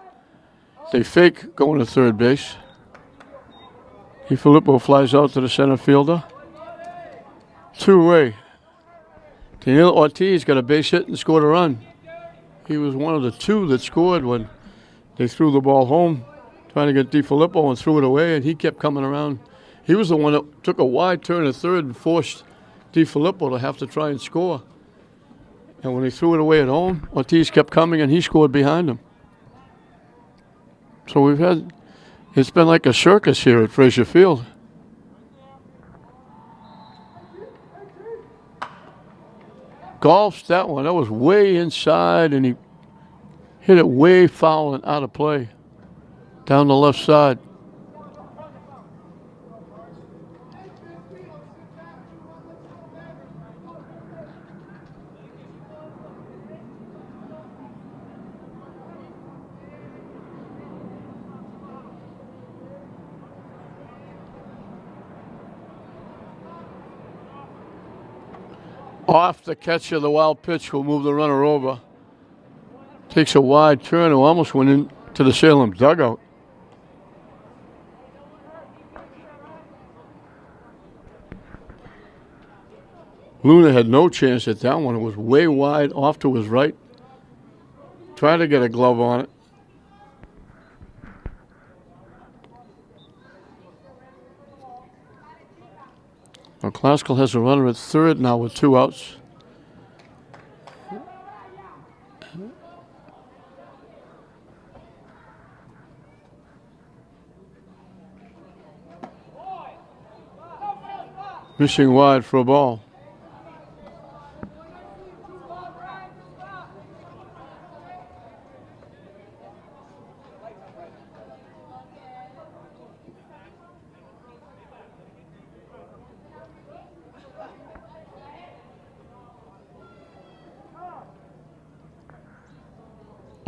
They fake going to third base. Filippo flies out to the center fielder. Two-way. Daniel Ortiz got a base hit and scored a run. He was one of the two that scored when they threw the ball home, trying to get DiFilippo, and threw it away, and he kept coming around. He was the one that took a wide turn at third and forced DiFilippo to have to try and score. And when he threw it away at home, Ortiz kept coming, and he scored behind him. So it's been like a circus here at Frazier Field. Golfs that one. That was way inside, and he hit it way foul and out of play down the left side. Off the catch of the wild pitch will move the runner over. Takes a wide turn who almost went into the Salem dugout. Luna had no chance at that one. It was way wide off to his right. Tried to get a glove on it. Well, Classical has a runner at third now with two outs. Missing wide for a ball.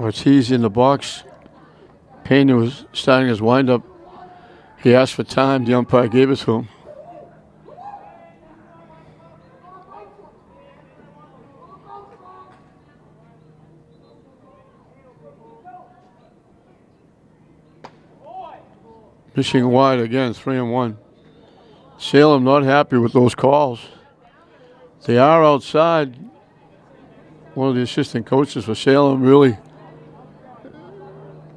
Ortiz in the box. Pena was starting his windup. He asked for time. The umpire gave it to him. Pitching wide again, 3-1. Salem not happy with those calls. They are outside. One of the assistant coaches for Salem really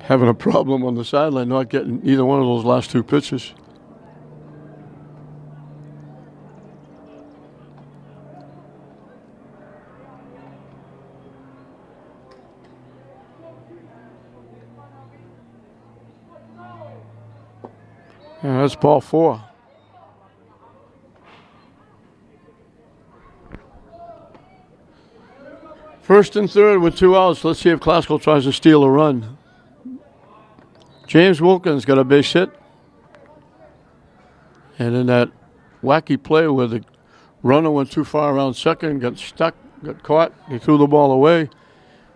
having a problem on the sideline, not getting either one of those last two pitches. Yeah, that's ball four. First and third with two outs. Let's see if Classical tries to steal a run. James Wilkins got a base hit. And in that wacky play where the runner went too far around second, got stuck, got caught, he threw the ball away.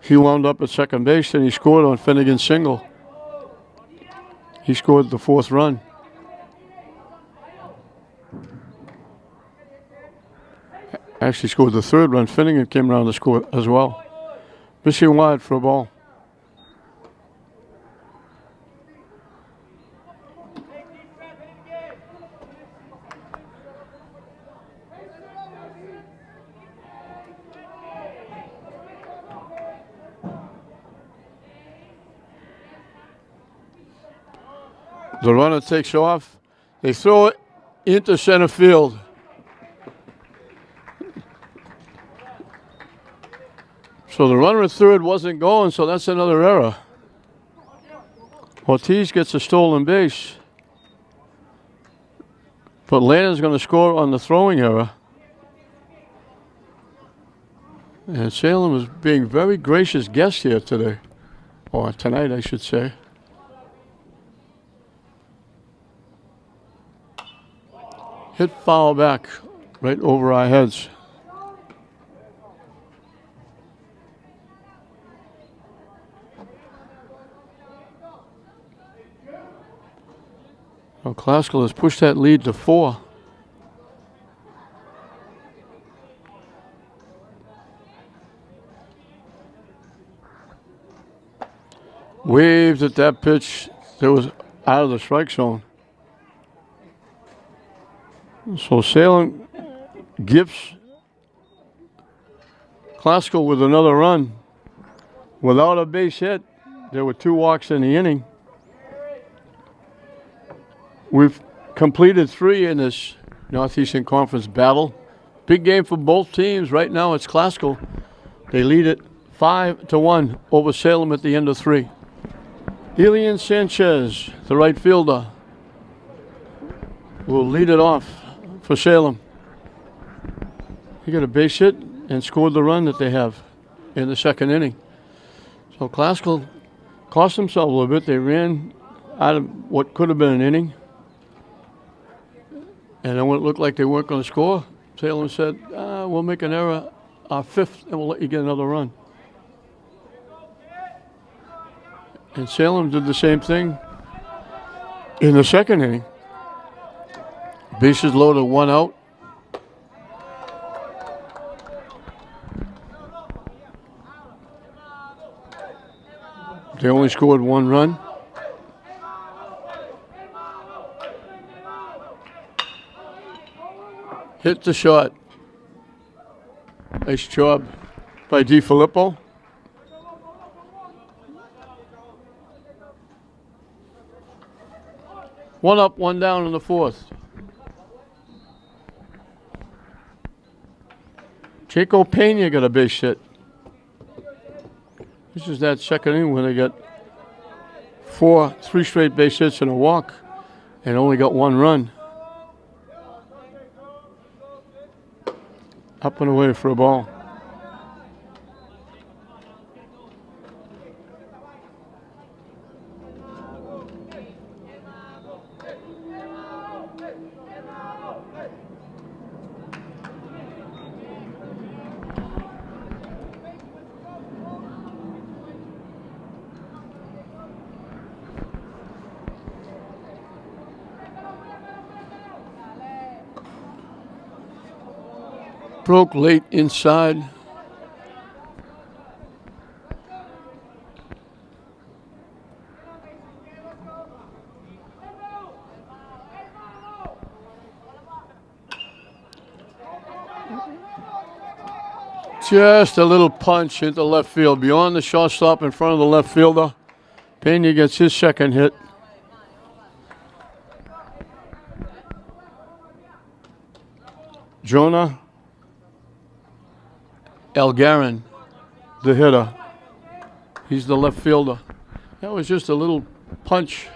He wound up at second base and he scored on Finnegan's single. He scored the 4th run. Actually scored the 3rd run. Finnegan came around to score as well. Missing wide for a ball. The runner takes off. They throw it into center field. So the runner at third wasn't going, so that's another error. Ortiz gets a stolen base. But Landon's going to score on the throwing error. And Salem is being very gracious guest here today. Or tonight, I should say. Hit foul back right over our heads. Well, Classical has pushed that lead to 4. Waved at that pitch that was out of the strike zone. So Salem gifts Classical with another run. Without a base hit, there were 2 walks in the inning. We've completed 3 in this Northeastern Conference battle. Big game for both teams. Right now it's Classical. They lead it 5-1 over Salem at the end of 3. Elian Sanchez, the right fielder, will lead it off for Salem. He got a base hit and scored the run that they have in the 2nd inning. So Classical cost themselves a little bit. They ran out of what could have been an inning. And then when it looked like they weren't going to score, Salem said, we'll make an error, our 5th, and we'll let you get another run. And Salem did the same thing in the 2nd inning. Bases loaded, 1 out. They only scored 1 run. Hit the shot. Nice job by DiFilippo. One up, 1 down in the 4th. Jaco Pena got a base hit. This is that 2nd inning when they got 3 straight base hits and a walk and only got 1 run. Up and away for a ball. Broke late inside. Just a little punch into left field beyond the shortstop in front of the left fielder. Pena gets his 2nd hit. Jonah Algarin, the hitter. He's the left fielder. That was just a little punch.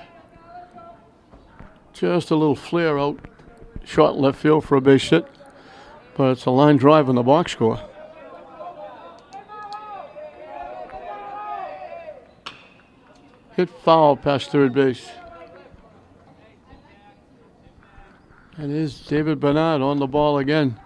Just a little flare out. Short left field for a base hit. But it's a line drive in the box score. Hit foul past third base. And here's David Bernard on the ball again.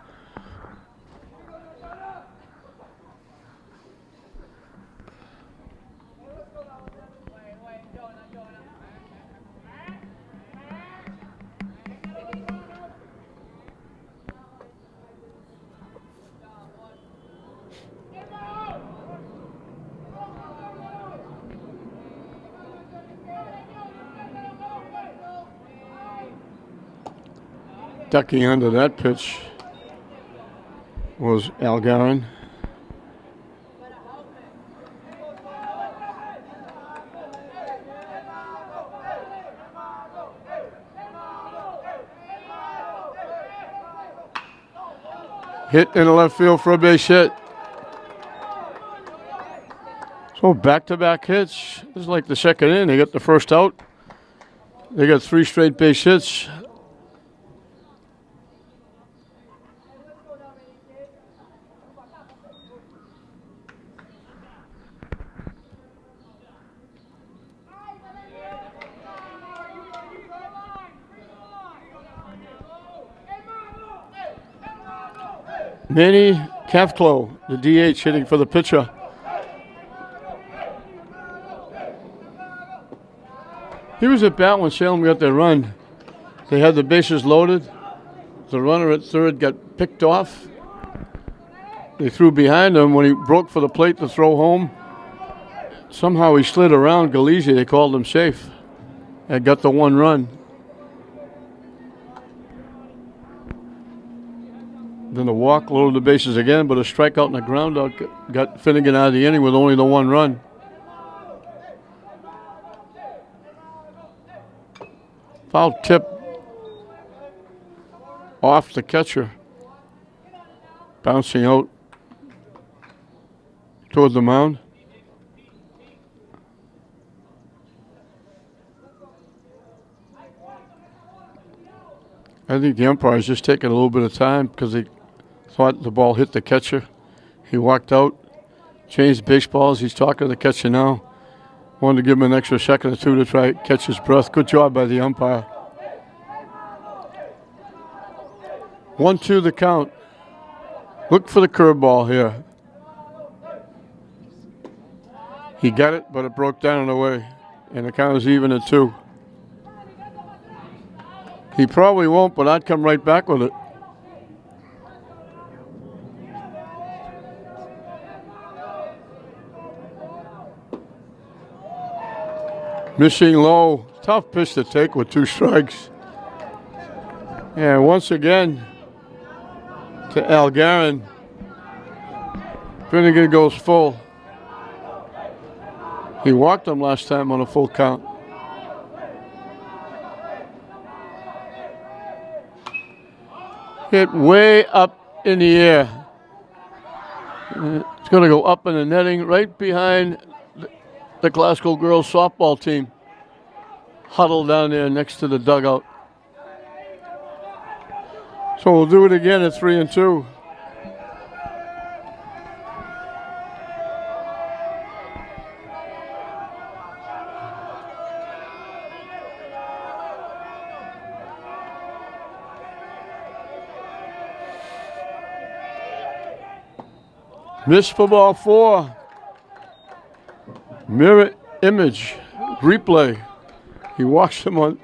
Ducking under that pitch was Algarin. Hit in the left field for a base hit. So back-to-back hits. This is like the second inning. They got the first out. They got 3 straight base hits. Manny Cafclo, the DH, hitting for the pitcher. He was at bat when Salem got their run. They had the bases loaded. The runner at third got picked off. They threw behind him when he broke for the plate to throw home. Somehow he slid around Galizzi. They called him safe and got the 1 run. Then a walk, loaded the bases again, but a strikeout and a groundout got Finnegan out of the inning with only the 1 run. Foul tip off the catcher, bouncing out toward the mound. I think the umpire's just taking a little bit of time because they thought the ball hit the catcher. He walked out, changed baseballs. He's talking to the catcher now. Wanted to give him an extra second or two to try to catch his breath. Good job by the umpire. 1-2 the count. Look for the curveball here. He got it, but it broke down and away. And the count is even at 2. He probably won't, but I'd come right back with it. Missing low. Tough pitch to take with 2 strikes. And once again, to Algarin. Finnegan goes full. He walked him last time on a full count. Hit way up in the air. It's going to go up in the netting right behind the Glasgow girls softball team. Huddled down there next to the dugout. So we'll do it again at 3-2. Missed for ball 4. Mirror image replay. He walks him on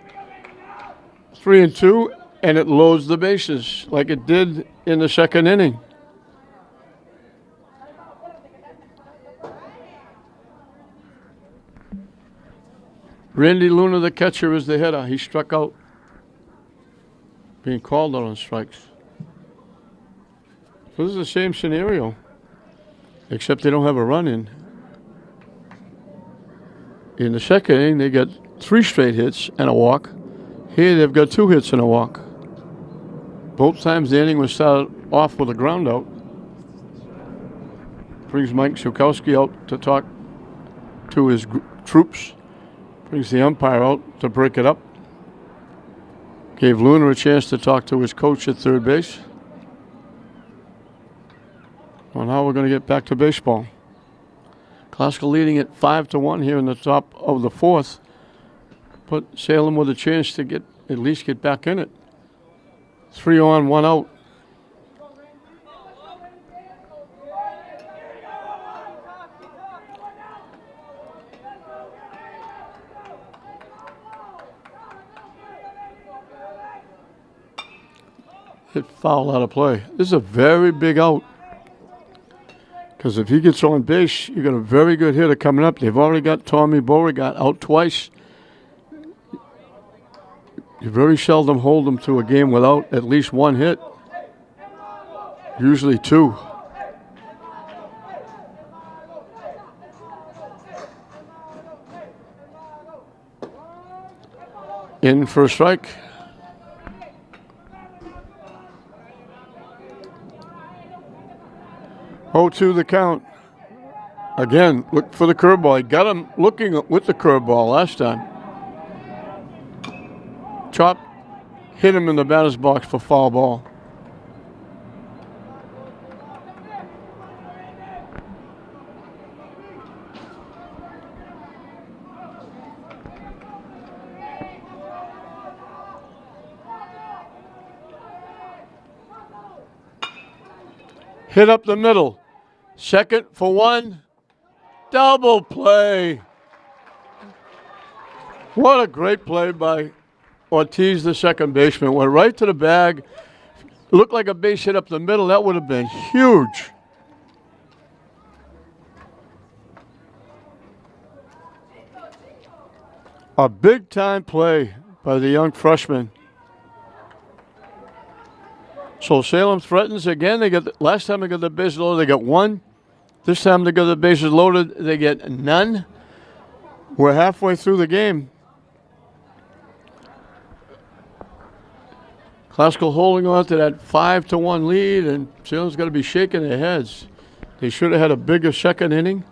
3-2, and it loads the bases like it did in the second inning. Randy Luna, the catcher, is the hitter. He struck out, being called out on strikes. So this is the same scenario, except they don't have a run in. In the second inning, they got 3 straight hits and a walk. Here they've got 2 hits and a walk. Both times the inning was started off with a ground out. Brings Mike Szukowski out to talk to his troops. Brings the umpire out to break it up. Gave Luna a chance to talk to his coach at third base. Well, now we're going to get back to baseball. Glasgow leading at 5-1 here in the top of the 4th. Put Salem with a chance to at least get back in it. 3 on, 1 out. Hit foul out of play. This is a very big out. Because if he gets on base, you got a very good hitter coming up. They've already got Tommy Beauregard out twice. You very seldom hold them to a game without at least one hit. Usually 2. In for a strike. Oh, 2 the count. Again, look for the curveball. He got him looking with the curveball last time. Chop hit him in the batter's box for foul ball. Hit up the middle. Second for 1. Double play. What a great play by Ortiz, the second baseman. Went right to the bag. Looked like a base hit up the middle. That would have been huge. A big-time play by the young freshman. So Salem threatens again. Last time they got the bases loaded, they got 1. This time they got the bases loaded, they get none. We're halfway through the game. Classical holding on to that 5-1 lead, and Salem's got to be shaking their heads. They should have had a bigger second inning,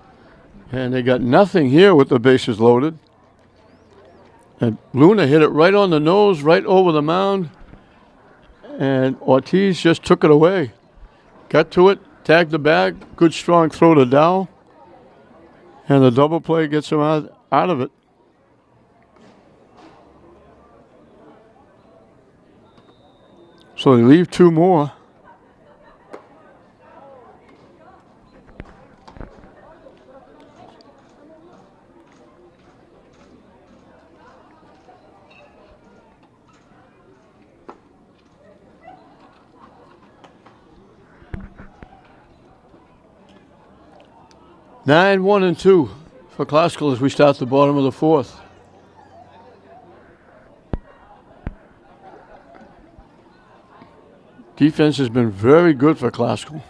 and they got nothing here with the bases loaded. And Luna hit it right on the nose, right over the mound, and Ortiz just took it away. Got to it, tagged the bag, good strong throw to Dow, and the double play gets him out of it. So they leave 2 more. Nine, 1, and 2 for Classical as we start the bottom of the 4th. Defense has been very good for Classical.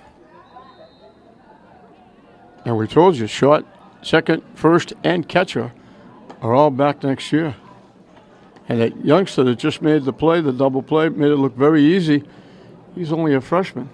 And we told you, short, second, first, and catcher are all back next year. And that youngster that just made the play, the double play, made it look very easy. He's only a freshman.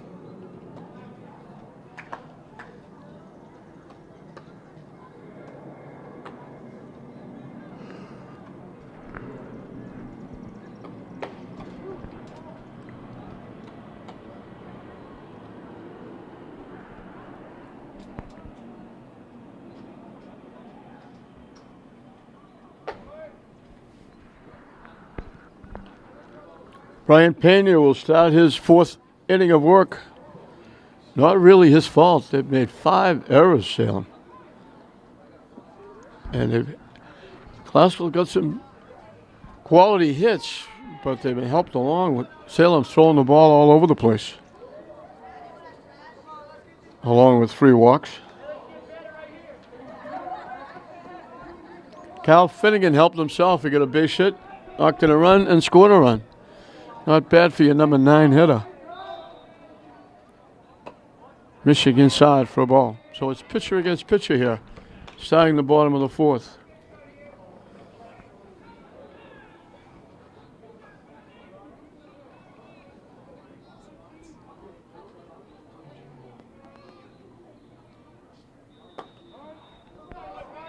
Brian Pena will start his 4th inning of work. Not really his fault. They've made 5 errors, Salem. And Classical got some quality hits, but they've been helped along with Salem throwing the ball all over the place. Along with 3 walks. Cal Finnegan helped himself. He got a base hit, knocked in a run, and scored a run. Not bad for your number 9 hitter. Michigan side for a ball. So it's pitcher against pitcher here, starting the bottom of the 4th.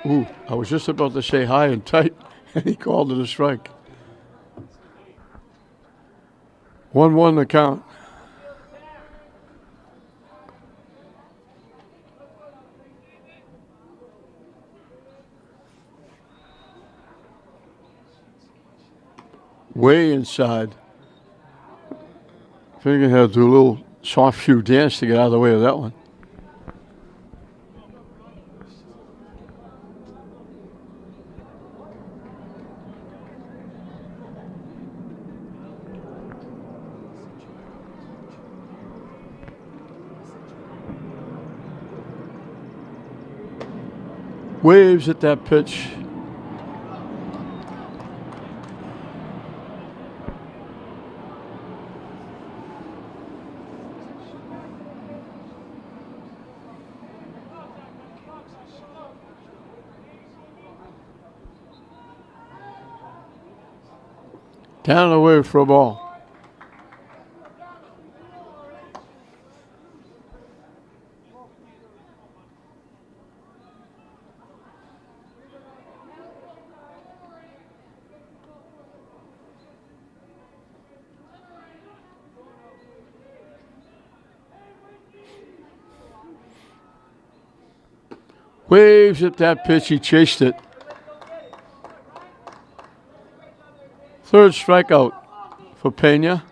Ooh, I was just about to say high and tight, and he called it a strike. 1-1 the count. Way inside. Finnegan had to do a little soft shoe dance to get out of the way of that one. Waves at that pitch. Down and away for a ball. Waves at that pitch. He chased it. Third strikeout for Pena.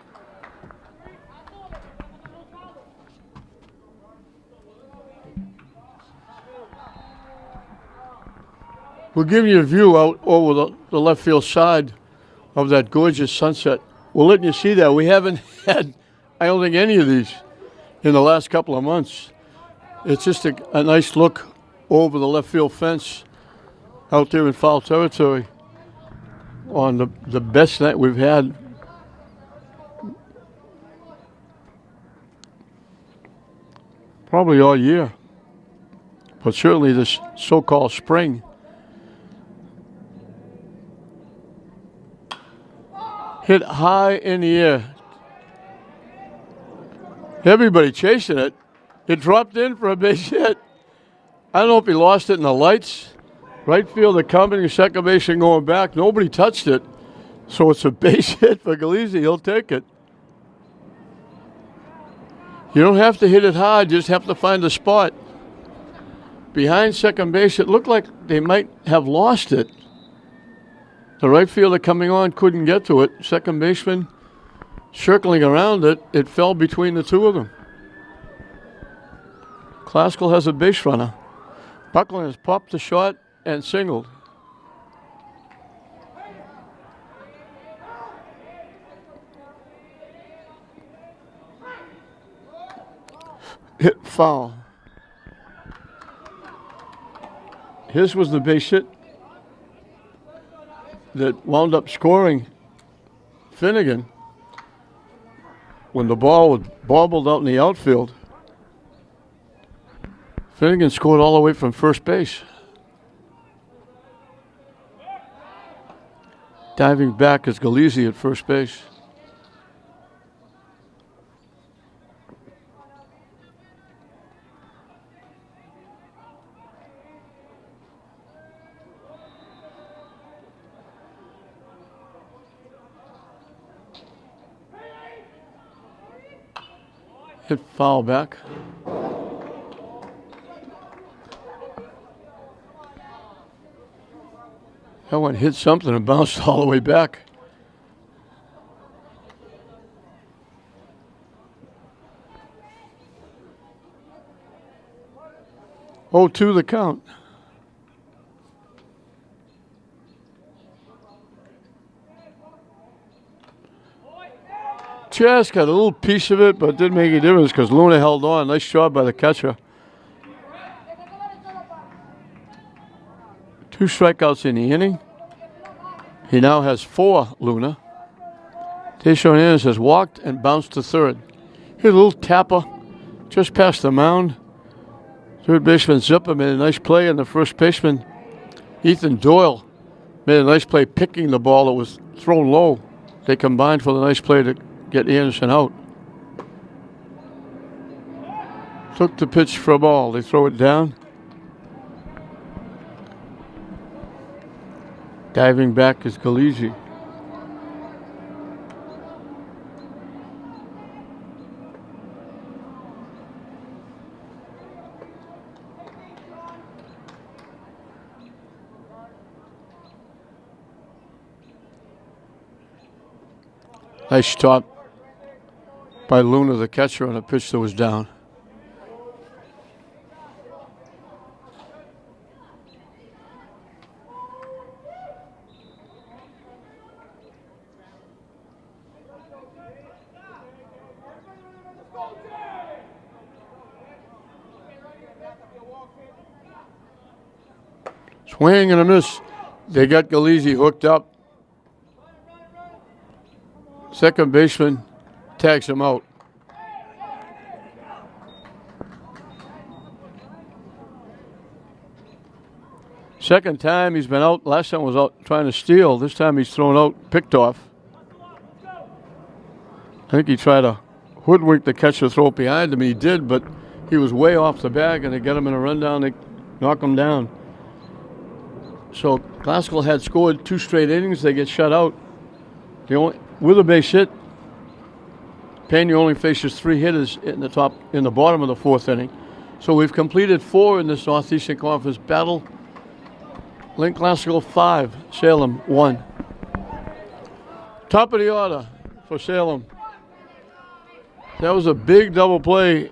We'll give you a view out over the left field side of that gorgeous sunset. We're letting you see that. We haven't had, I don't think, any of these in the last couple of months. It's just a nice look over the left field fence out there in foul territory on the best night we've had. Probably all year, but certainly this so-called spring. Hit high in the air. Everybody chasing it. It dropped in for a base hit. I don't know if he lost it in the lights. Right fielder coming, second baseman going back. Nobody touched it. So it's a base hit for Galizzi. He'll take it. You don't have to hit it hard. You just have to find the spot. Behind second base, it looked like they might have lost it. The right fielder coming on couldn't get to it. Second baseman circling around it. It fell between the two of them. Classical has a base runner. Buckland has popped the shot and singled. Hit foul. His was the base hit that wound up scoring Finnegan when the ball was bobbled out in the outfield. Finnegan scored all the way from first base. Diving back is Galizzi at first base. Hit foul back. That one hit something and bounced all the way back. Oh, 2 the count. Chas got a little piece of it, but it didn't make any difference because Luna held on. Nice job by the catcher. 2 strikeouts in the inning. He now has 4, Luna. Tayshaun Hernandez has walked and bounced to third. Hit a little tapper just past the mound. Third baseman Zipper made a nice play, and the first baseman, Ethan Doyle, made a nice play picking the ball that was thrown low. They combined for the nice play to get Anderson out. Took the pitch for a ball. They throw it down. Diving back is Galizzi. Nice stop by Luna, the catcher, on a pitch that was down. Swing and a miss. They got Galizzi hooked up. Second baseman tags him out. Second time he's been out. Last time was out trying to steal. This time he's thrown out, picked off. I think he tried to hoodwink the catcher, throw it behind him. He did, but he was way off the bag, and they get him in a rundown. They knock him down. So Classical had scored 2 straight innings. They get shut out. With a base hit, Pena only faces 3 hitters in the bottom of the 4th inning. So we've completed 4 in this Northeastern Conference battle. Lynn Classical 5, Salem 1. Top of the order for Salem. That was a big double play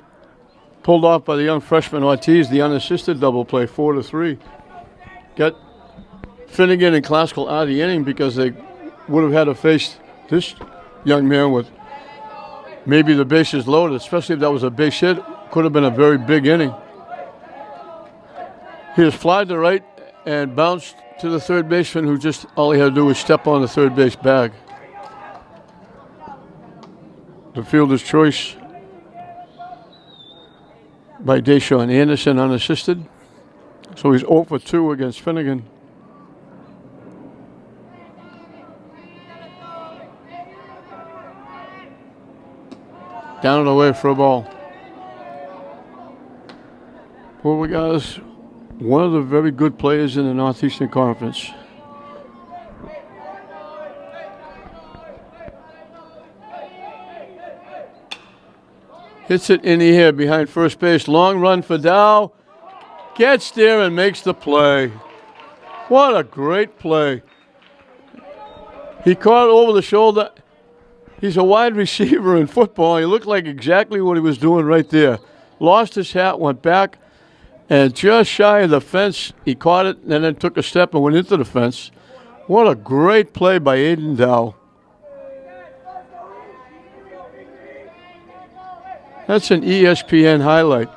pulled off by the young freshman Ortiz, the unassisted double play, 4-3. Got Finnegan and Classical out of the inning because they would have had to face this young man with maybe the bases loaded, especially if that was a base hit. Could have been a very big inning. He was flied to right and bounced to the third baseman, who just all he had to do was step on the third base bag. The fielder's choice by Deshaun Anderson, unassisted. So he's 0 for 2 against Finnegan. Down and away for a ball. Well, we got one of the very good players in the Northeastern Conference. Hits it in the air behind first base. Long run for Dow. Gets there and makes the play. What a great play. He caught it over the shoulder. He's a wide receiver in football. He looked like exactly what he was doing right there. Lost his hat, went back, and just shy of the fence, he caught it, and then took a step and went into the fence. What a great play by Aiden Dow. That's an ESPN highlight.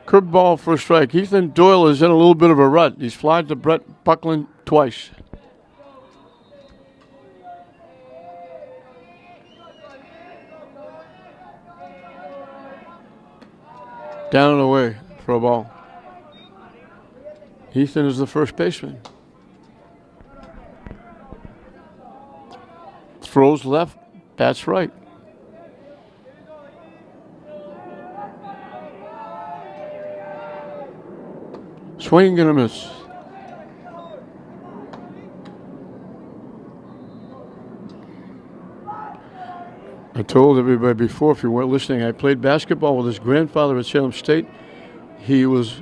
Curveball for a strike. Ethan Doyle is in a little bit of a rut. He's flied to Brett Buckland twice. Down and away for a ball. Ethan is the first baseman. Throws left, bats right. Swing and a miss. I told everybody before, if you weren't listening, I played basketball with his grandfather at Salem State. He was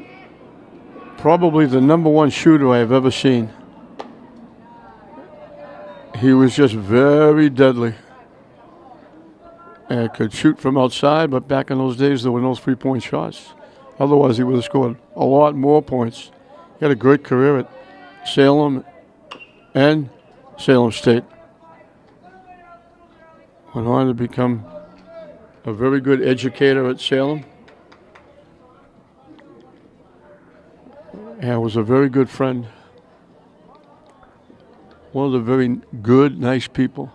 probably the #1 shooter I have ever seen. He was just very deadly and could shoot from outside, but back in those days there were no 3-point shots. Otherwise he would have scored a lot more points. He had a great career at Salem and Salem State. Went on to become a very good educator at Salem. And was a very good friend. One of the very good, nice people.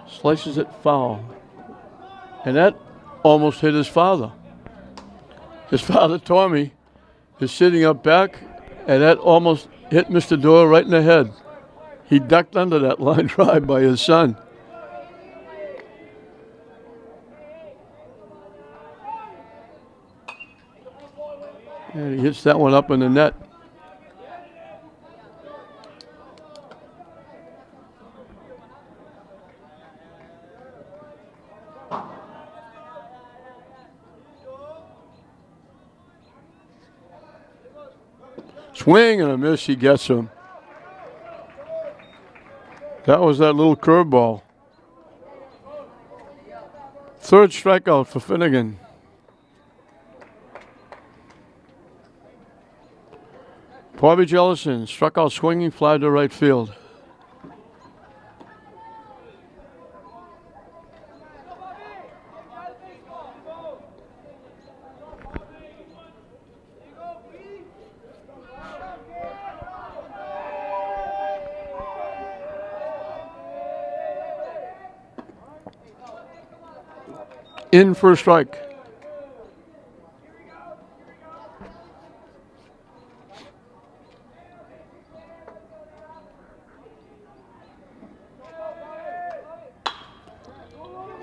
Slices it foul. And that almost hit his father. His father, Tommy, is sitting up back, and that almost hit Mr. Doyle right in the head. He ducked under that line drive by his son. And he hits that one up in the net. Swing and a miss, he gets him. That was that little curveball. Third strikeout for Finnegan. Bobby Jellison struck out swinging, fly to right field. In for a strike.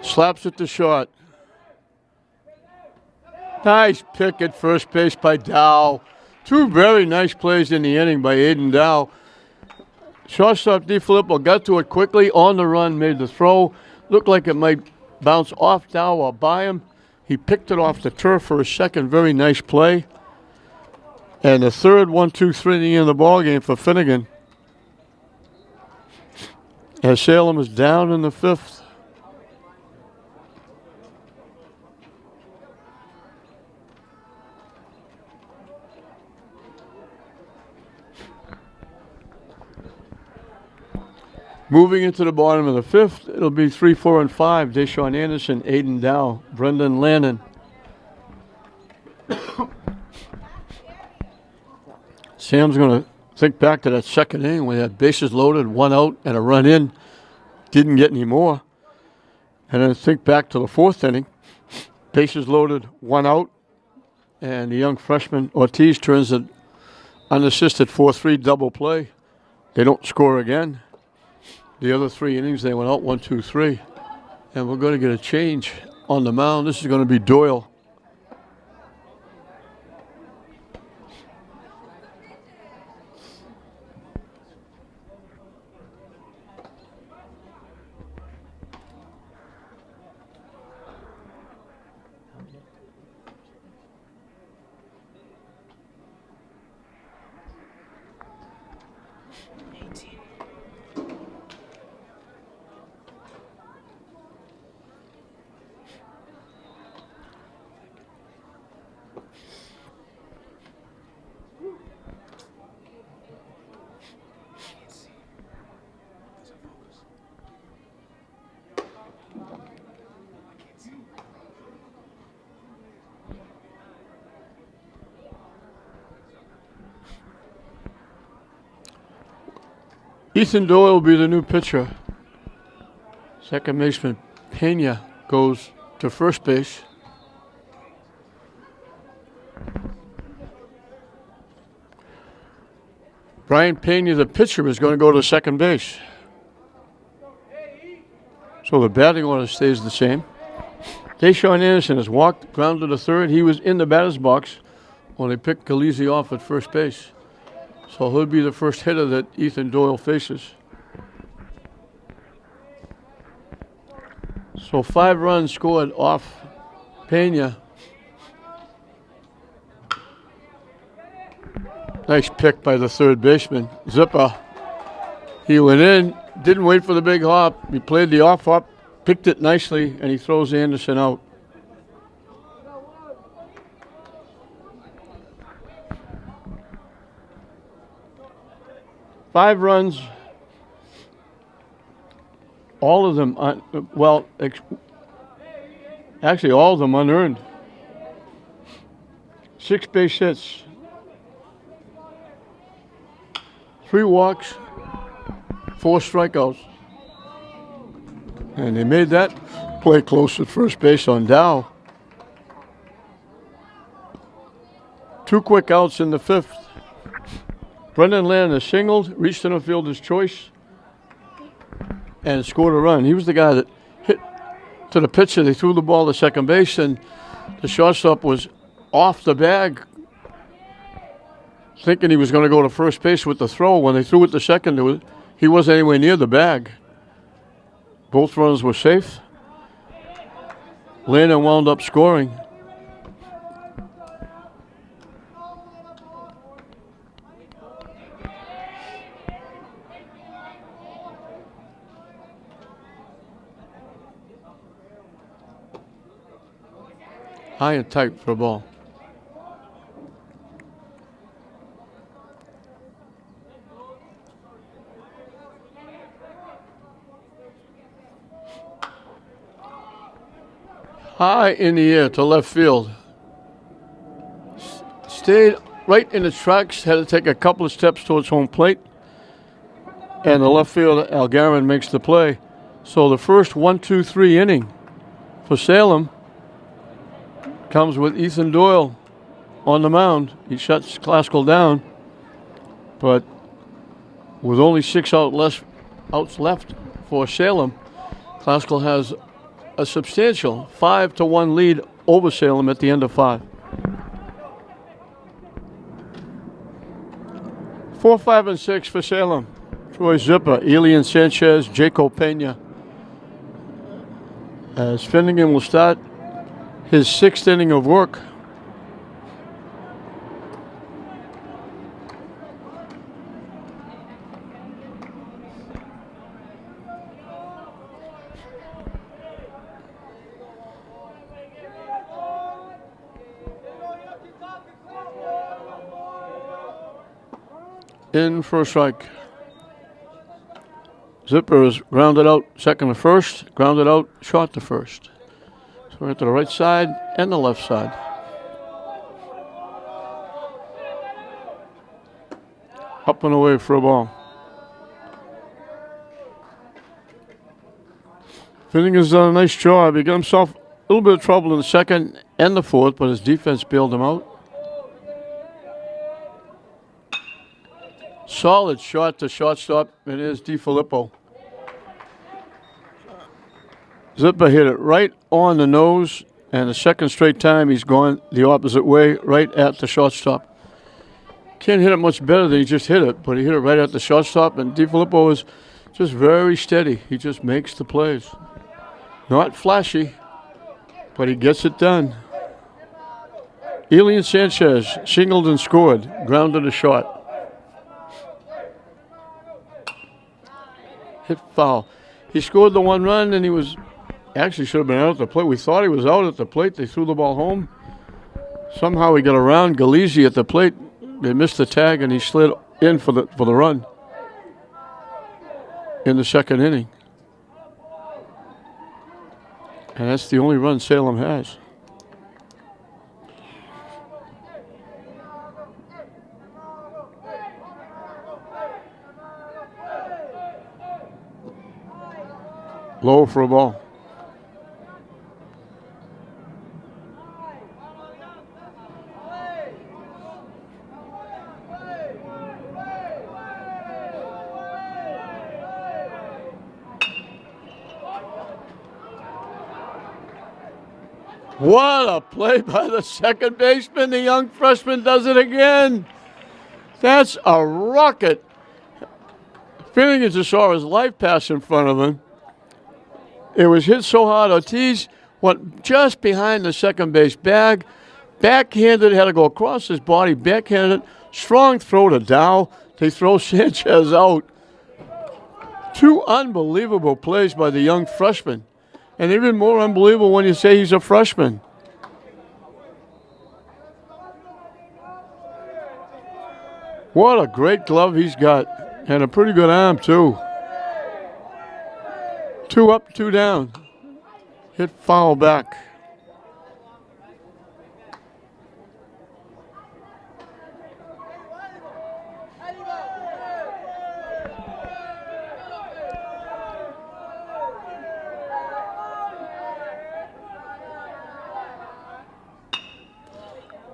Slaps it to short. Nice pick at first base by Dow. Two very nice plays in the inning by Aiden Dow. Shortstop DiFilippo got to it quickly on the run, made the throw. Looked like it might bounce off Dow or by him. He picked it off the turf for a second. Very nice play. And the third 1-2-3 in the ball game for Finnegan. As Salem is down in the fifth. Moving into the bottom of the fifth, it'll be 3, 4, and 5. Deshaun Anderson, Aiden Dow, Brendan Lannon. Sam's going to think back to that second inning when he had bases loaded, 1 out, and a run in. Didn't get any more. And then think back to the fourth inning. Bases loaded, 1 out, and the young freshman Ortiz turns an unassisted 4-3 double play. They don't score again. The other 3 innings, they went out 1, 2, 3. And we're going to get a change on the mound. This is going to be Doyle. Ethan Doyle will be the new pitcher. Second baseman Pena goes to first base. Brian Pena, the pitcher, is going to go to second base. So the batting order stays the same. Deshaun Anderson has walked, grounded to third. He was in the batter's box when they picked Galizzi off at first base. So he'll be the first hitter that Ethan Doyle faces. So 5 runs scored off Pena. Nice pick by the third baseman, Zipper. He went in, didn't wait for the big hop. He played the off hop, picked it nicely, and he throws Anderson out. Five runs, all of them, actually all of them unearned. 6 base hits, 3 walks, 4 strikeouts. And they made that play close at first base on Dow. 2 quick outs in the fifth. Brendan Lannon singled, reached in the fielder's choice, and scored a run. He was the guy that hit to the pitcher. They threw the ball to second base, and the shortstop was off the bag, thinking he was going to go to first base with the throw. When they threw it to second, he wasn't anywhere near the bag. Both runners were safe. Lannon wound up scoring. high and tight for a ball. High in the air to left field. Stayed right in its tracks, had to take a couple of steps towards home plate. And the left fielder, Algarin, makes the play. So the first 1-2-3 inning for Salem comes with Ethan Doyle on the mound. He shuts Classical down. But with only 6 outs left for Salem, Classical has a substantial 5-1 lead over Salem at the end of 5. 4, 5, and 6 for Salem. Troy Zipper, Elian Sanchez, Jaco Pena. As Finnegan will start his 6th inning of work. In for a strike. Zipper is grounded out second to first, grounded out short to first. So we're to the right side and the left side. Up and away for a ball. Finnegan's done a nice job. He got himself a little bit of trouble in the second and the fourth, but his defense bailed him out. Solid shot to shortstop. It is DiFilippo. Zipper hit it right on the nose, and the second straight time he's gone the opposite way, right at the shortstop. Can't hit it much better than he just hit it, but he hit it right at the shortstop, and DiFilippo is just very steady. He just makes the plays. Not flashy, but he gets it done. Elian Sanchez singled and scored, grounded a shot. Hit foul. He scored the 1 run, and he was actually should have been out at the plate. We thought he was out at the plate. They threw the ball home. Somehow he got around Galizzi at the plate. They missed the tag, and he slid in for the run in the second inning. And that's the only run Salem has. Low for a ball. What a play by the second baseman. The young freshman does it again. That's a rocket. Finnegan just saw his life pass in front of him. It was hit so hard, Ortiz went just behind the second base bag, backhanded, had to go across his body, backhanded, strong throw to Dow. They throw Sanchez out. 2 unbelievable plays by the young freshman, and even more unbelievable when you say he's a freshman. What a great glove he's got, and a pretty good arm, too. 2 up, 2 down. Hit foul back.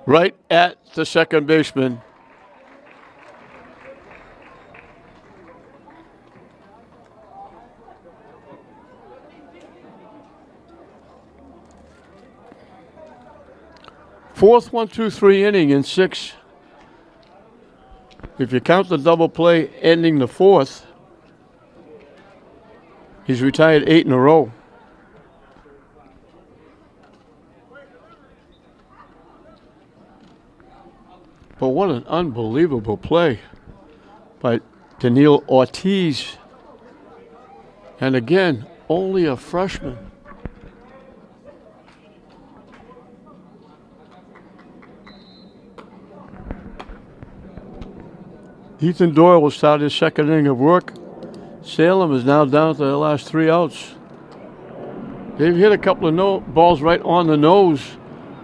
Right at the second baseman. Fourth 1-2-3 inning in 6. If you count the double play ending the 4th, he's retired 8 in a row. But what an unbelievable play by Daniil Ortiz. And again, only a freshman. Ethan Doyle will start his second inning of work. Salem is now down to their last 3 outs. They've hit a couple of balls right on the nose,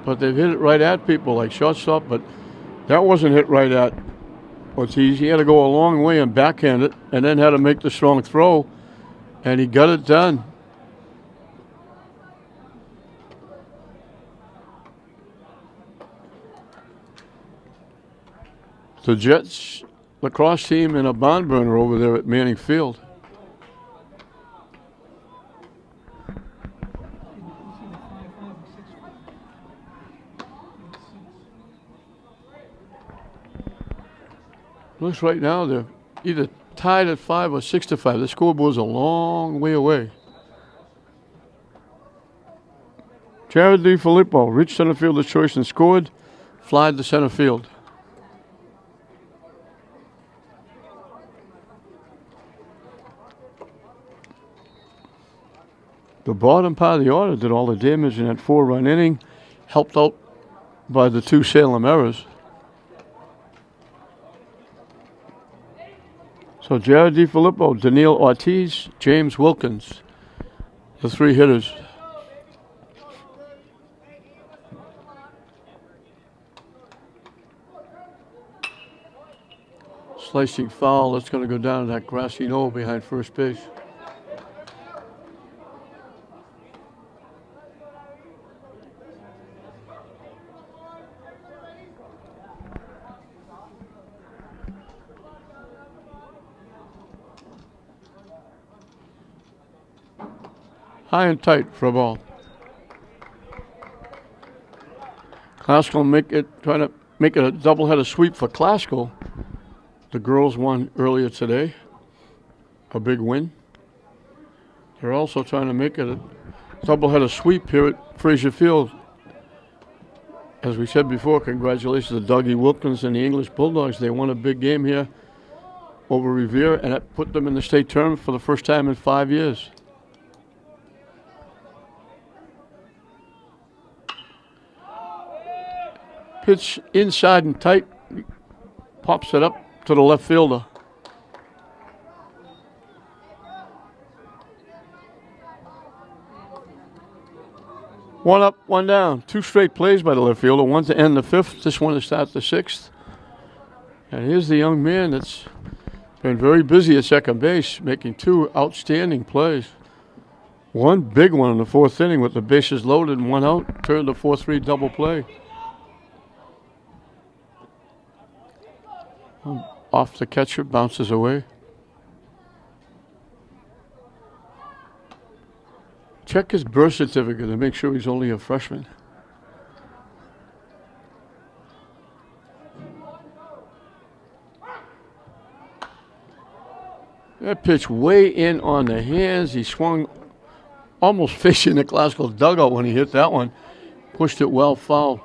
but they've hit it right at people like shortstop, but that wasn't hit right at Ortiz. He had to go a long way and backhand it, and then had to make the strong throw, and he got it done. The Jets lacrosse team in a barn burner over there at Manning Field. Looks right now they're either tied at 5 or 6-5. The scoreboard's a long way away. Jared DiFilippo reached center fielder's choice and scored. Flied to center field. The bottom part of the order did all the damage in that 4-run inning, helped out by the 2 Salem errors. So Jared DiFilippo, Daniil Ortiz, James Wilkins, the 3 hitters. Slicing foul, that's going to go down to that grassy knoll behind first base. High and tight for a ball. Classical trying to make it a doubleheader sweep for Classical. The girls won earlier today, a big win. They're also trying to make it a doubleheader sweep here at Frazier Field. As we said before, congratulations to Dougie Wilkins and the English Bulldogs. They won a big game here over Revere, and that put them in the state tournament for the first time in 5 years. Pitch inside and tight, pops it up to the left fielder. One up, one down. 2 straight plays by the left fielder, one to end the 5th, this one to start the 6th. And here's the young man that's been very busy at second base, making 2 outstanding plays. One big one in the 4th inning with the bases loaded and 1 out, turned a 4-3 double play. Off the catcher, bounces away. Check his birth certificate to make sure he's only a freshman. That pitch way in on the hands. He swung almost facing the Classical dugout when he hit that one. Pushed it well foul.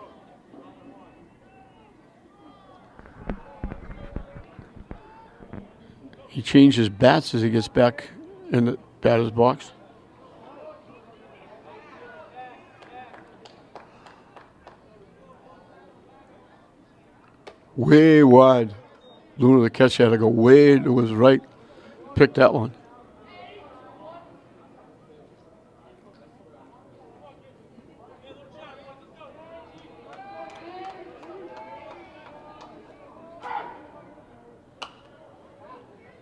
He changes bats as he gets back in the batter's box. Way wide. Luna, the catcher, had to go way to his right. Picked that one.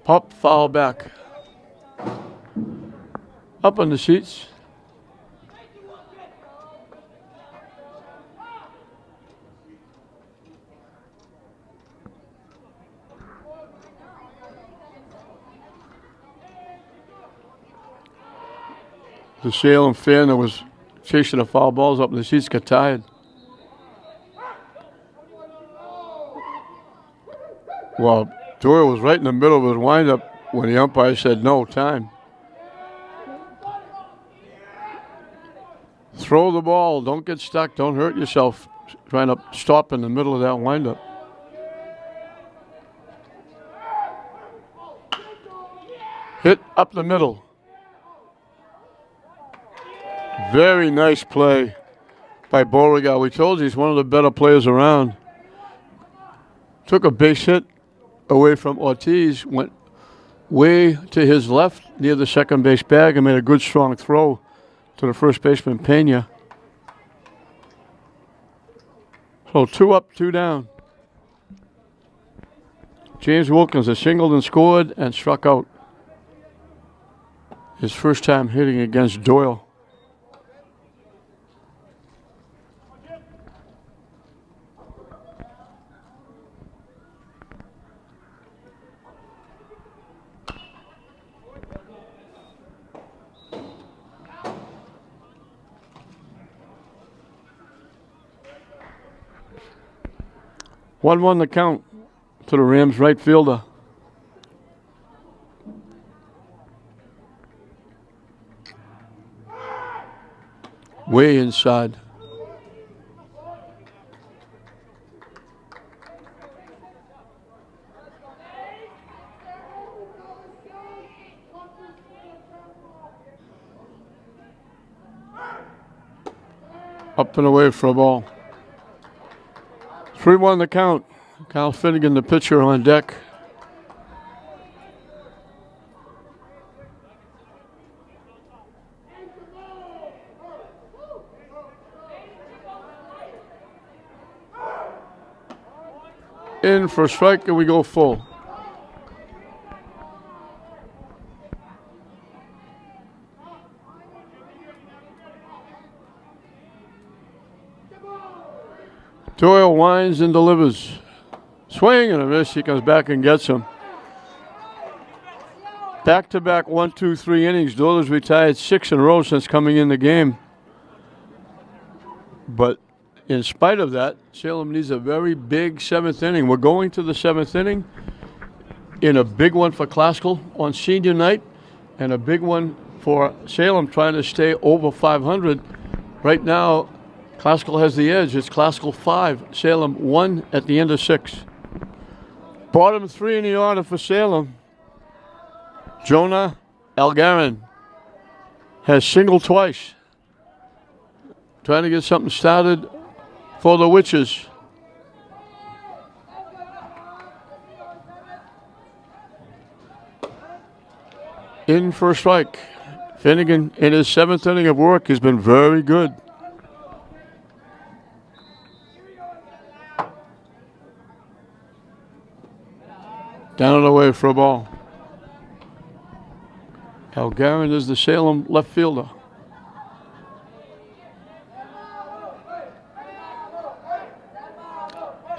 Pop foul back. Up on the seats. The Salem fan that was chasing the foul balls up in the seats got tired. Well, Doyle was right in the middle of his windup when the umpire said no, time. Throw the ball. Don't get stuck. Don't hurt yourself trying to stop in the middle of that windup. Hit up the middle. Very nice play by Beauregard. We told you he's one of the better players around. Took a base hit away from Ortiz, went way to his left near the second base bag and made a good strong throw to the first baseman, Pena. So 2 up, 2 down. James Wilkins has singled and scored and struck out. His first time hitting against Doyle. One the count to the Rams right fielder. Way inside. Up and away for a ball. 3-1 the count. Kyle Finnegan, the pitcher, on deck. In for a strike, and we go full. Doyle winds and delivers. Swing and a miss. He comes back and gets him. Back-to-back 1, 2, 3 innings. Doyle's retired 6 in a row since coming in the game. But in spite of that, Salem needs a very big 7th inning. We're going to the 7th inning in a big one for Classical on senior night and a big one for Salem trying to stay over 500. Right now, Classical has the edge. It's Classical 5, Salem 1 at the end of 6. Bottom 3 in the order for Salem. Jonah Algarin has singled twice. Trying to get something started for the Witches. In for a strike. Finnegan in his 7th inning of work has been very good. Down and away for a ball. Algarin is the Salem left fielder.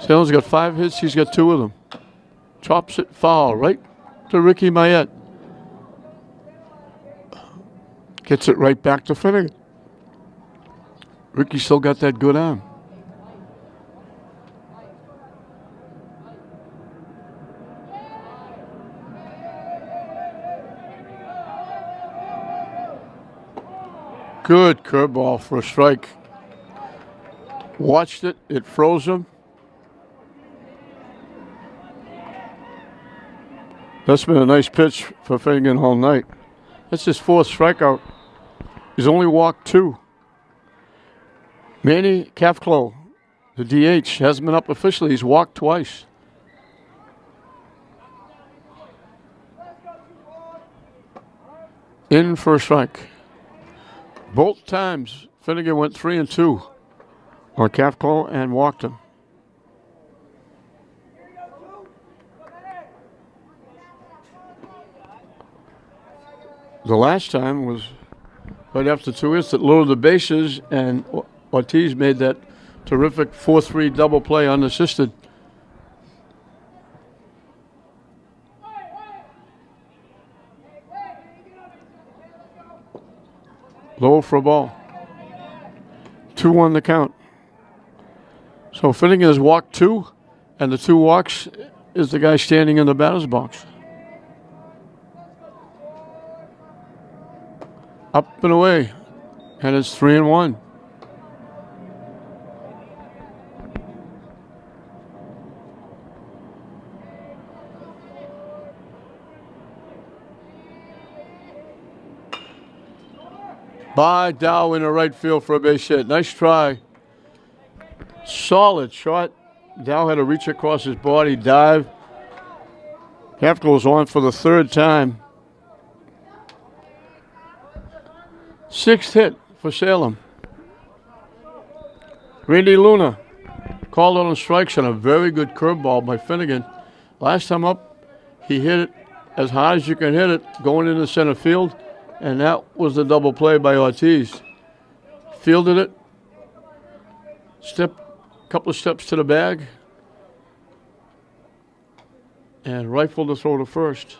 Salem's got 5 hits. He's got 2 of them. Chops it foul right to Ricky Mayette. Gets it right back to Finnegan. Ricky still got that good arm. Good curveball for a strike. Watched it. It froze him. That's been a nice pitch for Finnegan all night. That's his 4th strikeout. He's only walked 2. Manny Cafclo, the DH, hasn't been up officially. He's walked twice. In for a strike. Both times, Finnegan went 3 and 2 on Cafclo and walked him. The last time was right after 2 hits that loaded the bases, and Ortiz made that terrific 4-3 double play unassisted. Low for a ball. 2-1 the count. So Finnegan has walked 2, and the 2 walks is the guy standing in the batter's box. Up and away, and it's 3-1. By Dow in the right field for a base hit. Nice try. Solid shot. Dow had to reach across his body, dive, Half goes on for the third time. 6th hit for Salem. Randy Luna called on strikes on a very good curveball by Finnegan. Last time up, he hit it as hard as you can hit it, going into center field, and that was the double play by Ortiz. Fielded it, couple of steps to the bag, and rifled the throw to first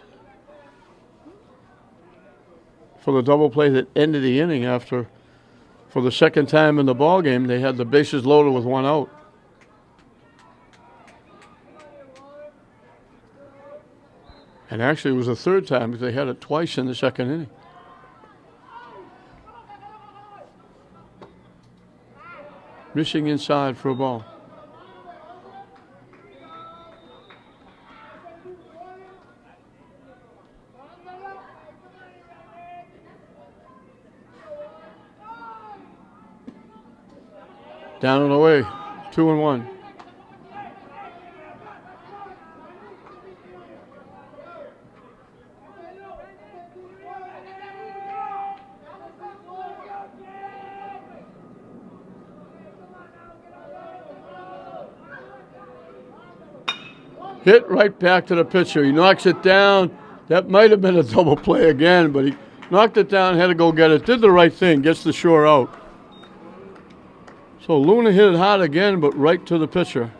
for the double play that ended the inning after, for the second time in the ball game, they had the bases loaded with 1 out. And actually, it was the third time because they had it twice in the second inning. Missing inside for a ball. Down and away, 2-1. Hit right back to the pitcher. He knocks it down. That might have been a double play again, but he knocked it down, had to go get it. Did the right thing, gets the shore out. So Luna hit it hard again, but right to the pitcher.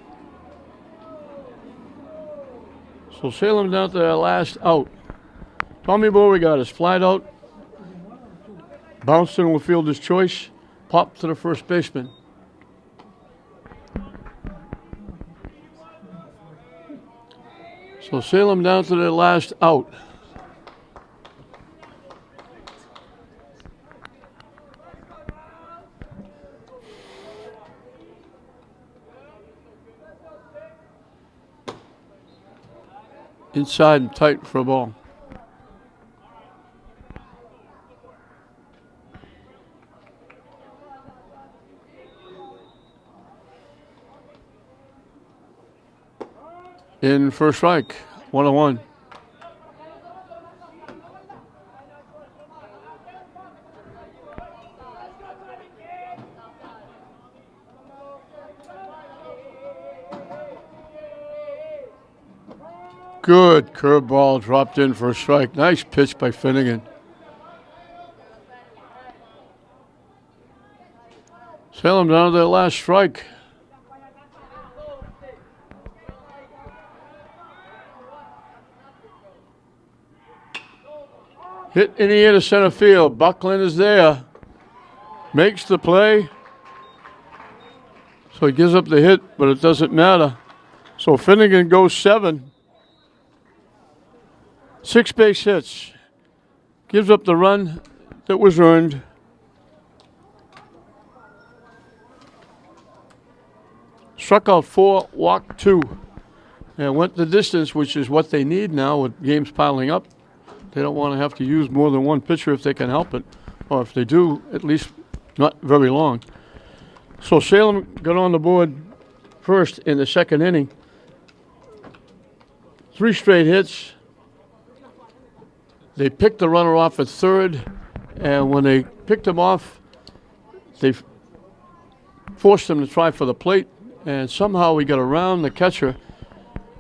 So Salem down to their last out. Tommy Beauregard is flied out. Bounced in with fielder's choice. Popped to the first baseman. So Salem down to their last out. Inside and tight for a ball. In first strike, 1-1. Good curveball dropped in for a strike. Nice pitch by Finnegan. Salem down to their last strike. Hit in the air to center field. Buckland is there. Makes the play. So he gives up the hit, but it doesn't matter. So Finnegan goes 7. 6 base hits. Gives up the run that was earned. Struck out 4, walked 2. And went the distance, which is what they need now with games piling up. They don't want to have to use more than one pitcher if they can help it. Or if they do, at least not very long. So Salem got on the board first in the second inning. 3 straight hits. They picked the runner off at third. And when they picked him off, they forced him to try for the plate. And somehow he got around the catcher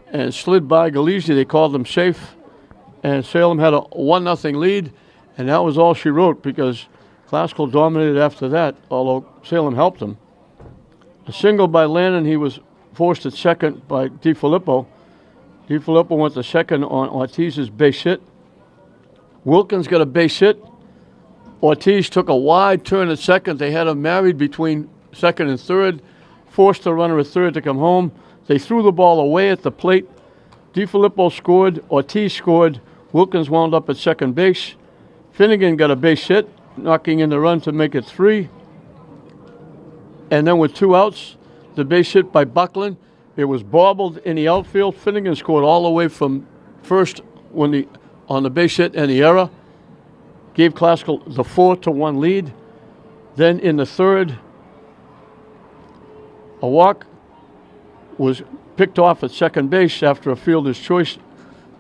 and slid by Galizzi. They called him safe. And Salem had a 1-0 lead, and that was all she wrote because Classical dominated after that, although Salem helped him. A single by Lannon, he was forced at second by DiFilippo. DiFilippo went to second on Ortiz's base hit. Wilkins got a base hit. Ortiz took a wide turn at second. They had him married between second and third, forced the runner at third to come home. They threw the ball away at the plate. DiFilippo scored, Ortiz scored, Wilkins wound up at second base. Finnegan got a base hit, knocking in the run to make it 3. And then with 2 outs, the base hit by Buckland. It was bobbled in the outfield. Finnegan scored all the way from first on the base hit and the error. Gave Classical the 4-1 lead. Then in the third, a walk was picked off at second base after a fielder's choice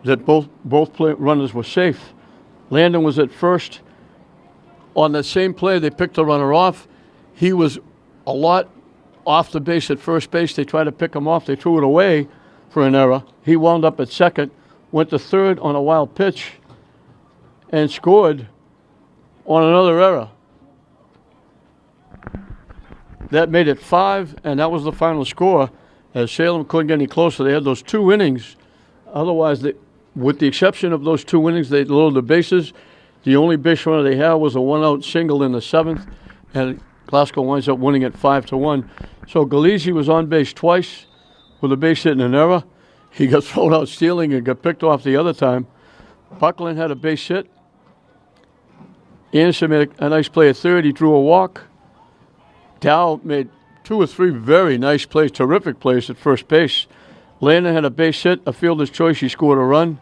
that both runners were safe. Landon was at first. On that same play, they picked the runner off. He was a lot off the base at first base. They tried to pick him off. They threw it away for an error. He wound up at second, went to third on a wild pitch, and scored on another error. That made it 5, and that was the final score, as Salem couldn't get any closer. They had those 2 innings. Otherwise, with the exception of those 2 innings, they loaded the bases. The only base runner they had was a 1-out single in the 7th, and Glasgow winds up winning it 5-1. So Galizzi was on base twice with a base hit and an error. He got thrown out stealing and got picked off the other time. Buckland had a base hit. Anderson made a nice play at third. He drew a walk. Dow made 2 or 3 very nice plays, terrific plays at first base. Landon had a base hit, a fielder's choice. He scored a run.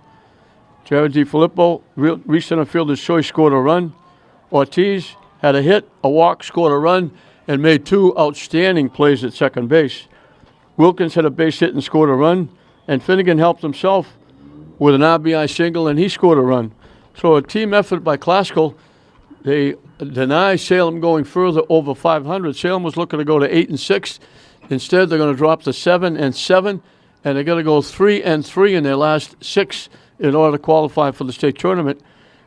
Jared DiFilippo reached in a fielder's choice, scored a run. Ortiz had a hit, a walk, scored a run, and made 2 outstanding plays at second base. Wilkins had a base hit and scored a run, and Finnegan helped himself with an RBI single, and he scored a run. So a team effort by Classical. They deny Salem going further over 500. Salem was looking to go to 8-6. Instead, they're going to drop to 7-7, and they're going to go 3-3 in their last 6 in order to qualify for the state tournament.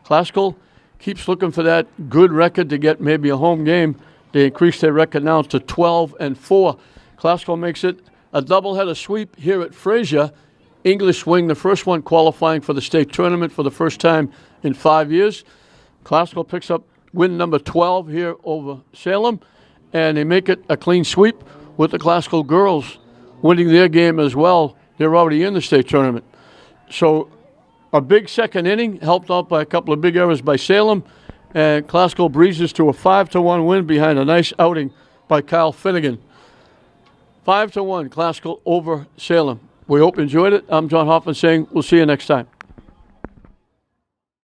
Classical keeps looking for that good record to get maybe a home game. They increased their record now to 12-4. Classical makes it a doubleheader sweep here at Frazier. English Wing, the first one qualifying for the state tournament for the first time in 5 years. Classical picks up win number 12 here over Salem, and they make it a clean sweep with the Classical girls winning their game as well. They're already in the state tournament. So a big second inning, helped out by a couple of big errors by Salem, and Classical breezes to a 5-1 win behind a nice outing by Kyle Finnegan. 5-1, Classical over Salem. We hope you enjoyed it. I'm John Hoffman saying we'll see you next time.